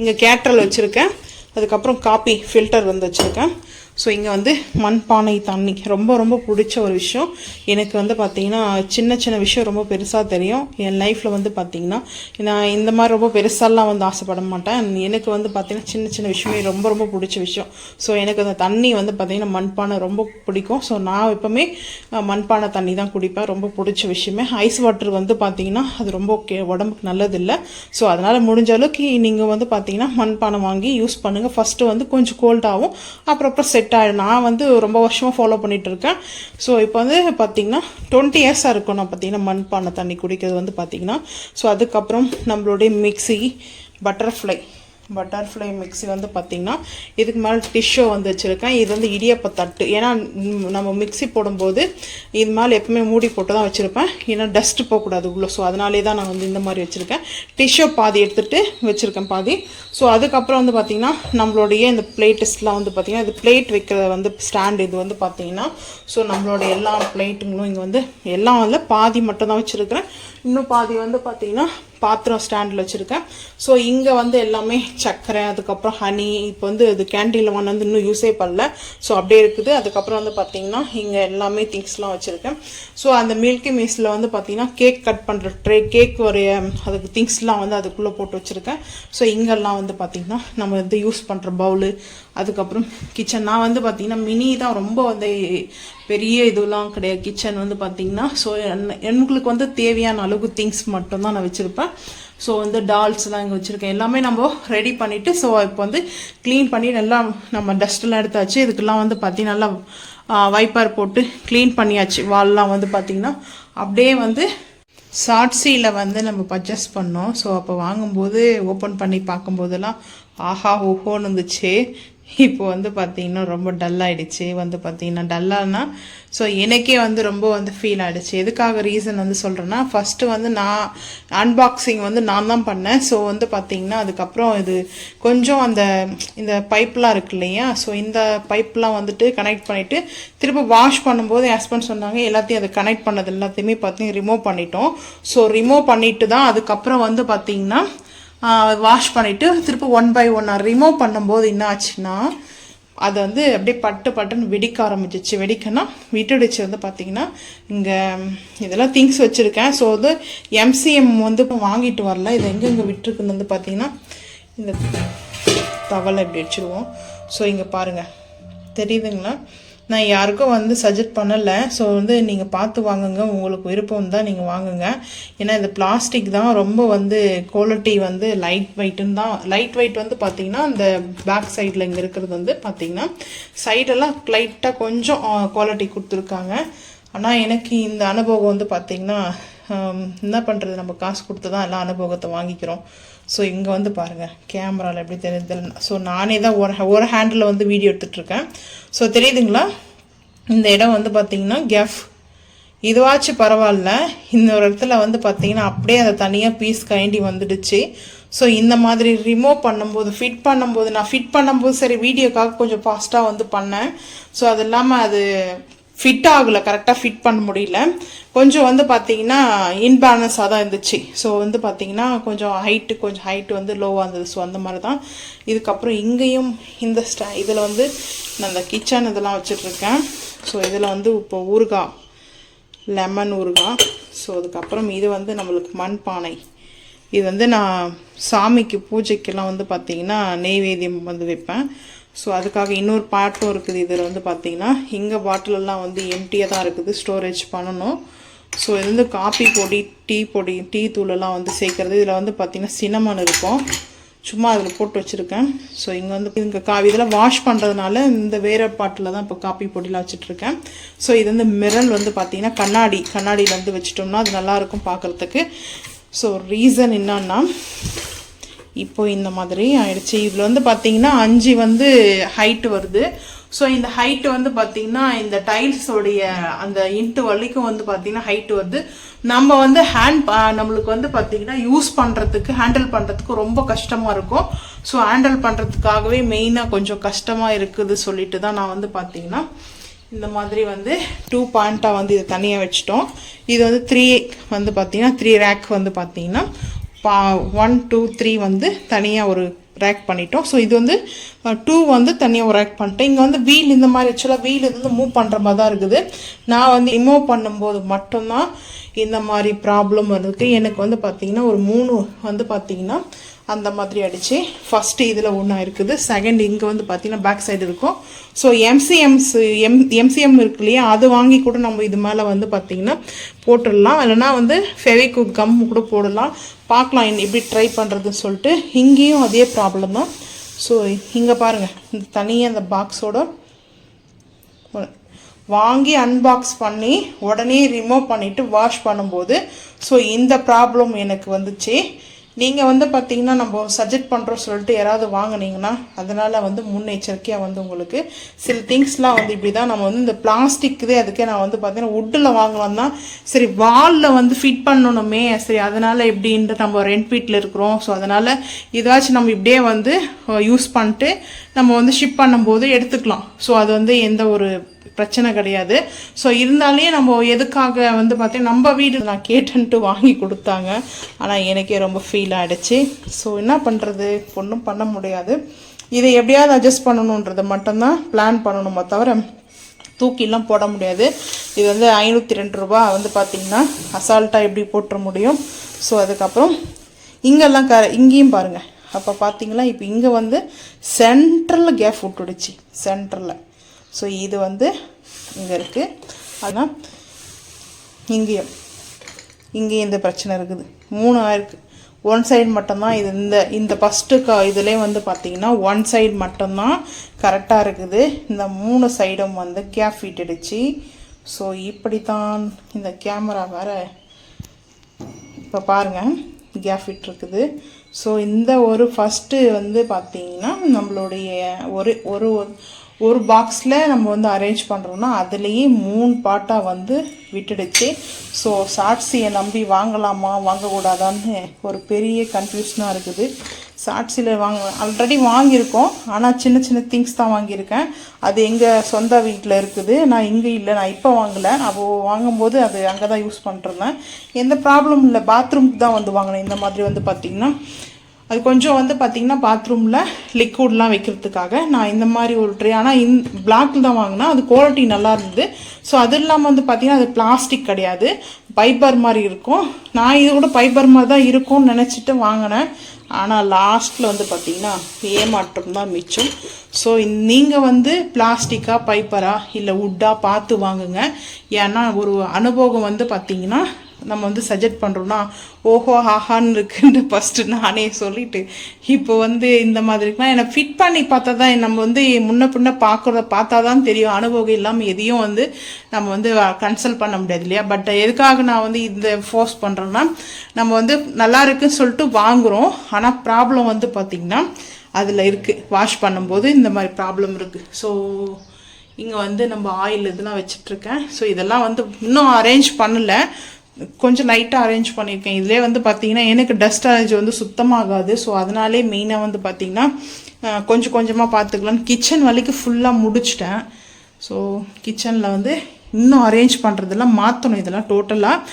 இங்கே கேட்ரல் வச்சுருக்கேன். அதுக்கப்புறம் காப்பி ஃபில்டர் வந்து வச்சுருக்கேன். ஸோ இங்கே வந்து மண்பானை தண்ணி ரொம்ப பிடிச்ச ஒரு விஷயம் எனக்கு. வந்து பார்த்திங்கன்னா சின்ன விஷயம் ரொம்ப பெருசாக தெரியும் என் லைஃப்பில். வந்து பார்த்திங்கன்னா நான் இந்த மாதிரி ரொம்ப பெருசாலாம் வந்து ஆசைப்பட மாட்டேன். எனக்கு வந்து பார்த்திங்கன்னா சின்ன விஷயமே ரொம்ப பிடிச்ச விஷயம். ஸோ எனக்கு அந்த தண்ணி வந்து பார்த்திங்கன்னா மண்பானை ரொம்ப பிடிக்கும். ஸோ நான் எப்போவுமே மண்பானை தண்ணி தான் குடிப்பேன். ரொம்ப பிடிச்ச விஷயமே. ஐஸ் வாட்டர் வந்து பார்த்திங்கன்னா அது ரொம்ப உடம்புக்கு நல்லதில்லை. ஸோ அதனால் முடிஞ்ச அளவுக்கு நீங்கள் வந்து பார்த்திங்கன்னா மண்பானை வாங்கி யூஸ் பண்ணுங்கள். ஃபஸ்ட்டு வந்து கொஞ்சம் கோல்டாகும், அப்புறம் செட் ஆகிடும். நான் வந்து ரொம்ப வருஷமாக ஃபாலோ பண்ணிகிட்டு இருக்கேன். ஸோ இப்போ வந்து பார்த்திங்கன்னா 20 இயர்ஸாக இருக்கும் நான் பார்த்திங்கன்னா மண்பானை தண்ணி குடிக்கிறது வந்து பார்த்திங்கன்னா. ஸோ அதுக்கப்புறம் நம்மளுடைய மிக்ஸி பட்டர்ஃப்ளை மிக்ஸி வந்து பார்த்திங்கன்னா இதுக்கு மேலே டிஷ்ஷோ வந்து வச்சுருக்கேன். இது வந்து இடியப்ப தட்டு. ஏன்னா நம்ம மிக்ஸி போடும்போது இது மேலே எப்பவுமே மூடி போட்டு தான் வச்சுருப்பேன், ஏன்னா டஸ்ட்டு போகக்கூடாது உள்ள. ஸோ அதனாலே தான் நான் வந்து இந்த மாதிரி வச்சுருக்கேன். டிஷ்ஷோ பாதி எடுத்துகிட்டு வச்சுருக்கேன் பாதி. ஸோ அதுக்கப்புறம் வந்து பார்த்திங்கன்னா நம்மளுடைய இந்த பிளேட்டஸ்லாம் வந்து பார்த்திங்கன்னா இது பிளேட் வைக்கிற வந்து ஸ்டாண்ட். இது வந்து பார்த்திங்கன்னா ஸோ நம்மளோட எல்லா பிளேட்டுங்களும் இங்கே வந்து எல்லாம் வந்து பாதி மட்டும் தான் வச்சுருக்கிறேன். இன்னும் பாதி வந்து பார்த்திங்கன்னா பாத்திரம் ஸ்டாண்டில் வச்சுருக்கேன். ஸோ இங்கே வந்து எல்லாமே சர்க்கரை, அதுக்கப்புறம் ஹனி. இப்போ வந்து இது கேண்டீனில் வந்து இன்னும் யூஸே பண்ணல. ஸோ அப்படியே இருக்குது. அதுக்கப்புறம் வந்து பார்த்திங்கன்னா இங்கே எல்லாமே திங்ஸ்லாம் வச்சுருக்கேன். ஸோ அந்த மில்கி மிஸ்ஸில் வந்து பார்த்திங்கன்னா கேக் கட் பண்ணுற ட்ரே, கேக் உடைய அதுக்கு திங்ஸ்லாம் வந்து அதுக்குள்ளே போட்டு வச்சுருக்கேன். ஸோ இங்கெல்லாம் வந்து பார்த்திங்கன்னா நம்ம வந்து யூஸ் பண்ணுற பவுலு, அதுக்கப்புறம் கிச்சன் நான் வந்து பார்த்திங்கன்னா மினி தான், ரொம்ப வந்து பெரிய இதெல்லாம் கிடையாது கிச்சன் வந்து பார்த்திங்கன்னா. ஸோ எங்களுக்கு வந்து தேவையான அளவுக்கு திங்ஸ் மட்டும்தான் நான் வச்சுருப்பேன். ஸோ வந்து டால்ஸ்லாம் இங்கே வச்சுருக்கேன். எல்லாமே நம்ம ரெடி பண்ணிவிட்டு ஸோ இப்போ வந்து க்ளீன் பண்ணி நல்லா நம்ம டஸ்ட்டெல்லாம் எடுத்தாச்சு. இதுக்கெல்லாம் வந்து பார்த்திங்கன்னா நல்லா வைப்பர் போட்டு க்ளீன் பண்ணியாச்சு. வால்லாம் வந்து பார்த்திங்கன்னா அப்படியே வந்து ஷார்ட்ஸியில் வந்து நம்ம பர்ச்சேஸ் பண்ணோம். ஸோ அப்போ வாங்கும்போது ஓப்பன் பண்ணி பார்க்கும்போதெல்லாம் ஆஹா ஓஹோன்னு இருந்துச்சு. இப்போ வந்து பார்த்திங்கன்னா ரொம்ப டல்லாகிடுச்சு. வந்து பார்த்திங்கன்னா டல்லானா ஸோ எனக்கே வந்து ரொம்ப வந்து ஃபீல் ஆகிடுச்சு. எதுக்காக ரீசன் வந்து சொல்கிறேன்னா, ஃபஸ்ட்டு வந்து நான் அன்பாக்சிங் வந்து நான் தான் பண்ணேன். ஸோ வந்து பார்த்திங்கன்னா அதுக்கப்புறம் இது கொஞ்சம் இந்த பைப்லாம் இருக்கு இல்லையா, ஸோ இந்த பைப்லாம் வந்துட்டு கனெக்ட் பண்ணிவிட்டு திரும்ப வாஷ் பண்ணும்போது என் ஹஸ்பண்ட் சொன்னாங்க எல்லாத்தையும் அதை கனெக்ட் பண்ணது எல்லாத்தையுமே பார்த்திங்கன்னா ரிமூவ் பண்ணிட்டோம். ஸோ ரிமூவ் பண்ணிவிட்டு தான் அதுக்கப்புறம் வந்து பார்த்திங்கன்னா வாஷ் பண்ணிவிட்டு திரும்ப 1 by 1 ரிமூவ் பண்ணும்போது என்ன ஆச்சுன்னா அது வந்து அப்படியே பட்டுன்னு வெடிக்க ஆரம்பிச்சிச்சு. வெடிக்கன்னா விட்டுடுச்சு. வந்து பார்த்திங்கன்னா இங்கே இதெல்லாம் திங்ஸ் வச்சுருக்கேன். ஸோ வந்து MCM வந்து இப்போ வாங்கிட்டு வரல. இது எங்கெங்கே விட்டுருக்குன்னு வந்து பார்த்திங்கன்னா இந்த தவளை இப்படி வச்சுருவோம். ஸோ இங்கே பாருங்கள் தெரியுதுங்களா, நான் யாருக்கும் வந்து சஜெக்ட் பண்ணலை. ஸோ வந்து நீங்கள் பார்த்து வாங்குங்க, உங்களுக்கு விருப்பம் தான் நீங்கள் வாங்குங்க. ஏன்னா இந்த பிளாஸ்டிக் தான் ரொம்ப வந்து குவாலிட்டி வந்து லைட் வெயிட்டுன்னு தான். லைட் வெயிட் வந்து பார்த்திங்கன்னா இந்த பேக் சைடில் இங்கே இருக்கிறது வந்து பார்த்திங்கன்னா சைடெல்லாம் லைட்டாக கொஞ்சம் குவாலிட்டி கொடுத்துருக்காங்க. ஆனால் எனக்கு இந்த அனுபவம் வந்து பார்த்திங்கன்னா என்ன பண்ணுறது, நம்ம காசு கொடுத்து தான் எல்லா அனுபவத்தை வாங்கிக்கிறோம். ஸோ இங்கே வந்து பாருங்கள் கேமராவில் எப்படி தெரியுது. ஸோ நானே தான் ஒரு ஹேண்டில் வந்து வீடியோ எடுத்துகிட்ருக்கேன். ஸோ தெரியுதுங்களா, இந்த இடம் வந்து பார்த்திங்கன்னா கெஃப் இதுவாச்சும் பரவாயில்ல. இன்னொரு இடத்துல வந்து பார்த்திங்கன்னா அப்படியே அதை தனியாக பீஸ் கைண்டி வந்துடுச்சு. ஸோ இந்த மாதிரி ரிமூவ் பண்ணும்போது நான் ஃபிட் பண்ணும்போது சரி வீடியோக்காக கொஞ்சம் ஃபாஸ்ட்டாக வந்து பண்ணேன். ஸோ அது இல்லாமல் அது ஃபிட் ஆகலை, கரெக்டாக ஃபிட் பண்ண முடியல. கொஞ்சம் வந்து பார்த்திங்கன்னா இன்பேலன்ஸாக தான் இருந்துச்சு. ஸோ வந்து பார்த்திங்கன்னா கொஞ்சம் ஹைட்டு வந்து லோவாக இருந்தது. ஸோ அந்த மாதிரி தான். இதுக்கப்புறம் இங்கேயும் இந்த இதில் வந்து நான் இந்த கிச்சன் இதெல்லாம் வச்சிட்ருக்கேன். ஸோ இதில் வந்து இப்போ ஊறுகாய், லெமன் ஊறுகாய். ஸோ அதுக்கப்புறம் இது வந்து நம்மளுக்கு மண்பானை. இது வந்து நான் சாமிக்கு பூஜைக்கெல்லாம் வந்து பார்த்திங்கன்னா நெய்வேத்தியம் வந்து வைப்பேன். ஸோ அதுக்காக இன்னொரு பாட்டும் இருக்குது. இதில் வந்து பார்த்திங்கன்னா இங்கே பாட்டிலெல்லாம் வந்து எம்டியாக தான் இருக்குது, ஸ்டோரேஜ் பண்ணணும். ஸோ இது வந்து காப்பி பொடி, டீ தூளெல்லாம் வந்து சேர்க்குறது. இதில் வந்து பார்த்திங்கன்னா சின்னமன் இருக்கும், சும்மா அதில் போட்டு வச்சுருக்கேன். ஸோ இங்கே வந்து இதெல்லாம் வாஷ் பண்ணுறதுனால இந்த வேறு பாட்டில் தான் இப்போ காப்பி பொடிலாம் வச்சுட்ருக்கேன். ஸோ இது வந்து மிரல் வந்து பார்த்திங்கன்னா கண்ணாடியில் வந்து வச்சுட்டோம்னா அது நல்லாயிருக்கும் பார்க்குறதுக்கு. ஸோ ரீசன் என்னன்னா இப்போ இந்த மாதிரி ஆயிடுச்சு. இதில் வந்து பார்த்திங்கன்னா 5 வந்து ஹைட்டு வருது. ஸோ இந்த ஹைட்டு வந்து பார்த்திங்கன்னா இந்த டைல்ஸோடைய அந்த இன்ட்டு வரைக்கும் வந்து பார்த்திங்கன்னா ஹைட்டு வருது. நம்ம வந்து நம்மளுக்கு வந்து பார்த்திங்கன்னா யூஸ் பண்ணுறதுக்கு ஹேண்டில் பண்ணுறதுக்கு ரொம்ப கஷ்டமாக இருக்கும். ஸோ ஹேண்டில் பண்ணுறதுக்காகவே மெயினாக கொஞ்சம் கஷ்டமாக இருக்குது சொல்லிட்டு தான் நான் வந்து பார்த்திங்கன்னா இந்த மாதிரி வந்து 2 பாயிண்ட்டாக வந்து இதை தனியாக வச்சுட்டோம். இது வந்து 3 வந்து பார்த்திங்கன்னா 3 ரேக் வந்து பார்த்திங்கன்னா 1 2 3 வந்து தனியாக ஒரு ரேக் பண்ணிட்டோம். ஸோ இது வந்து 2 வந்து தனியாக ஒரு ரேக் பண்ணிட்டேன். இங்கே வந்து வீல் இந்த மாதிரி ஆக்சுவலாக வீல் வந்து மூவ் பண்ணுற மாதிரி தான் இருக்குது. நான் வந்து ரிமூவ் பண்ணும்போது மட்டும்தான் இந்த மாதிரி ப்ராப்ளம் இருக்குது. எனக்கு வந்து பார்த்திங்கன்னா ஒரு 3 வந்து பார்த்திங்கன்னா அந்த மாதிரி அடிச்சு ஃபஸ்ட்டு இதில் ஒன்றா இருக்குது, செகண்ட் இங்கே வந்து பார்த்திங்கன்னா பேக் சைடு இருக்கும். ஸோ எம்சிஎம் இருக்கு இல்லையா, அது வாங்கி கூட நம்ம இது மேலே வந்து பார்த்திங்கன்னா போட்டுடலாம். இல்லைனா வந்து ஃபெவிக்விக் கம் கூட போடலாம். பார்க்கலாம் எப்படி ட்ரை பண்ணுறதுன்னு சொல்லிட்டு. இங்கேயும் அதே ப்ராப்ளம் தான். ஸோ இங்கே பாருங்கள், இந்த தனியாக அந்த பாக்ஸோட வாங்கி அன்பாக்ஸ் பண்ணி உடனே ரிமூவ் பண்ணிவிட்டு வாஷ் பண்ணும்போது ஸோ இந்த ப்ராப்ளம் எனக்கு வந்துச்சு. நீங்கள் வந்து பார்த்திங்கன்னா நம்ம சஜெக்ட் பண்ணுறோம் சொல்லிட்டு யாராவது வாங்கினீங்கன்னா அதனால் வந்து முன்னெச்சரிக்கையாக வந்து உங்களுக்கு சில திங்ஸ்லாம் வந்து இப்படி தான் நம்ம வந்து இந்த பிளாஸ்டிக்குதே அதுக்கே நான் வந்து பார்த்திங்கன்னா வுட்டில் வாங்கலாம் தான். சரி வாலில் வந்து ஃபிட் பண்ணணுமே, சரி அதனால் எப்படின்ட்டு நம்ம ரெண்ட் வீட்டில் இருக்கிறோம். ஸோ அதனால் ஏதாச்சும் நம்ம இப்படியே வந்து யூஸ் பண்ணிட்டு நம்ம வந்து ஷிப் பண்ணும்போது எடுத்துக்கலாம். ஸோ அது வந்து எந்த ஒரு பிரச்சனை கிடையாது. ஸோ இருந்தாலே நம்ம எதுக்காக வந்து பார்த்தீங்கன்னா நம்ம வீடு நான் கேட்டுன்ட்டு வாங்கி கொடுத்தாங்க. ஆனால் எனக்கே ரொம்ப ஃபீல் ஆகிடுச்சு. ஸோ என்ன பண்ணுறது, ஒன்றும் பண்ண முடியாது. இதை எப்படியாவது அட்ஜஸ்ட் பண்ணணுன்றதை மட்டும்தான் பிளான் பண்ணணுமோ தவிர தூக்கிலாம் போட முடியாது. இது வந்து 502 ரூபா வந்து பார்த்திங்கன்னா அசால்ட்டாக எப்படி போட்டுற முடியும். ஸோ அதுக்கப்புறம் இங்கெல்லாம் இங்கேயும் பாருங்கள் அப்போ பார்த்தீங்களா இப்போ இங்கே வந்து சென்ட்ரலில் கேப் விட்டுடுச்சு சென்டரில். ஸோ இது வந்து இங்கே இருக்குது. ஆனால் இங்கேயும் இந்த பிரச்சனை இருக்குது. 3 ஆயிருக்கு. ஒன் சைடு மட்டும்தான் இது. இந்த ஃபஸ்ட்டு இதுலேயே வந்து பார்த்திங்கன்னா ஒன் சைடு மட்டும்தான் கரெக்டாக இருக்குது. இந்த 3 சைடும் வந்து கேப் விட்டுடுச்சு. ஸோ இப்படி தான் இந்த கேமரா வேறு இப்போ பாருங்கள் கேப் விட்டுருக்குது. ஸோ இந்த ஒரு ஃபஸ்ட்டு வந்து பார்த்திங்கன்னா நம்மளுடைய ஒரு பாக்ஸில் நம்ம வந்து அரேஞ்ச் பண்ணுறோன்னா அதுலேயே 3 பார்ட்டாக வந்து விட்டுடுச்சு. ஸோ சாட்சியை நம்பி வாங்கலாமா வாங்கக்கூடாதான்னு ஒரு பெரிய கன்ஃபியூஷனாக இருக்குது. சாட்சியில் ஆல்ரெடி வாங்கியிருக்கோம். ஆனால் சின்ன சின்ன திங்ஸ் தான் வாங்கியிருக்கேன். அது எங்கள் சொந்த வீட்டில் இருக்குது. நான் இங்கே இல்லை, நான் இப்போ வாங்கலை. அப்போது வாங்கும்போது அது அங்கே தான் யூஸ் பண்ணுறேன். எந்த ப்ராப்ளம் இல்லை. பாத்ரூமுக்கு தான் வந்து வாங்கினேன். இந்த மாதிரி வந்து பார்த்திங்கன்னா அது கொஞ்சம் வந்து பார்த்திங்கன்னா பாத்ரூமில் லிக்விட்லாம் வைக்கிறதுக்காக நான் இந்த மாதிரி ஒரு ட்ரே. ஆனால் பிளாக்கில் தான் வாங்கினேன். அது குவாலிட்டி நல்லா இருந்தது. ஸோ அது இல்லாமல் வந்து பார்த்திங்கன்னா அது பிளாஸ்டிக் கிடையாது, பைபர் மாதிரி இருக்கும். நான் இது கூட பைபர் மாதிரி தான் இருக்கும்னு நினச்சிட்டு வாங்கினேன். ஆனால் லாஸ்ட்டில் வந்து பார்த்திங்கன்னா ஏமாற்றம் தான் மிச்சம். ஸோ நீங்கள் வந்து பிளாஸ்டிக்கா பைப்பரா இல்லை வுட்டாக பார்த்து வாங்குங்க. ஏன்னா ஒரு அனுபவம் வந்து பார்த்திங்கன்னா நம்ம வந்து சஜெக்ட் பண்ணுறோன்னா ஓஹோ ஆஹான்னு இருக்குன்னு ஃபஸ்ட்டு நானே சொல்லிவிட்டு இப்போ வந்து இந்த மாதிரிலாம் எனக்கு ஃபிட் பண்ணி பார்த்தா தான் நம்ம வந்து முன்ன பின்ன பார்த்தா தான் தெரியும். அனுபவம் இல்லாமல் எதையும் வந்து நம்ம வந்து கன்சல்ட் பண்ண முடியாது இல்லையா. பட் எதுக்காக நான் வந்து இந்த ஃபோர்ஸ் பண்ணுறேன்னா நம்ம வந்து நல்லா இருக்குன்னு சொல்லிட்டு வாங்குகிறோம். ஆனால் ப்ராப்ளம் வந்து பார்த்திங்கன்னா அதில் இருக்குது. வாஷ் பண்ணும்போது இந்த மாதிரி ப்ராப்ளம் இருக்குது. ஸோ இங்கே வந்து நம்ம ஆயில் இதெல்லாம் வச்சிட்ருக்கேன். ஸோ இதெல்லாம் வந்து இன்னும் அரேஞ்ச் பண்ணலை, கொஞ்சம் லைட்டாக அரேஞ்ச் பண்ணியிருக்கேன். இதிலே வந்து பார்த்திங்கன்னா எனக்கு டஸ்ட் அலர்ஜி வந்து சுத்தமாகாது. ஸோ அதனாலே மெயினாக வந்து பார்த்திங்கன்னா கொஞ்சம் கொஞ்சமாக பார்த்துக்கலான்னு கிச்சன் வரைக்கும் ஃபுல்லாக முடிச்சிட்டேன். ஸோ கிச்சனில் வந்து இன்னும் அரேஞ்ச் பண்ணுறதெல்லாம் மாற்றணும். இதெல்லாம் டோட்டலாக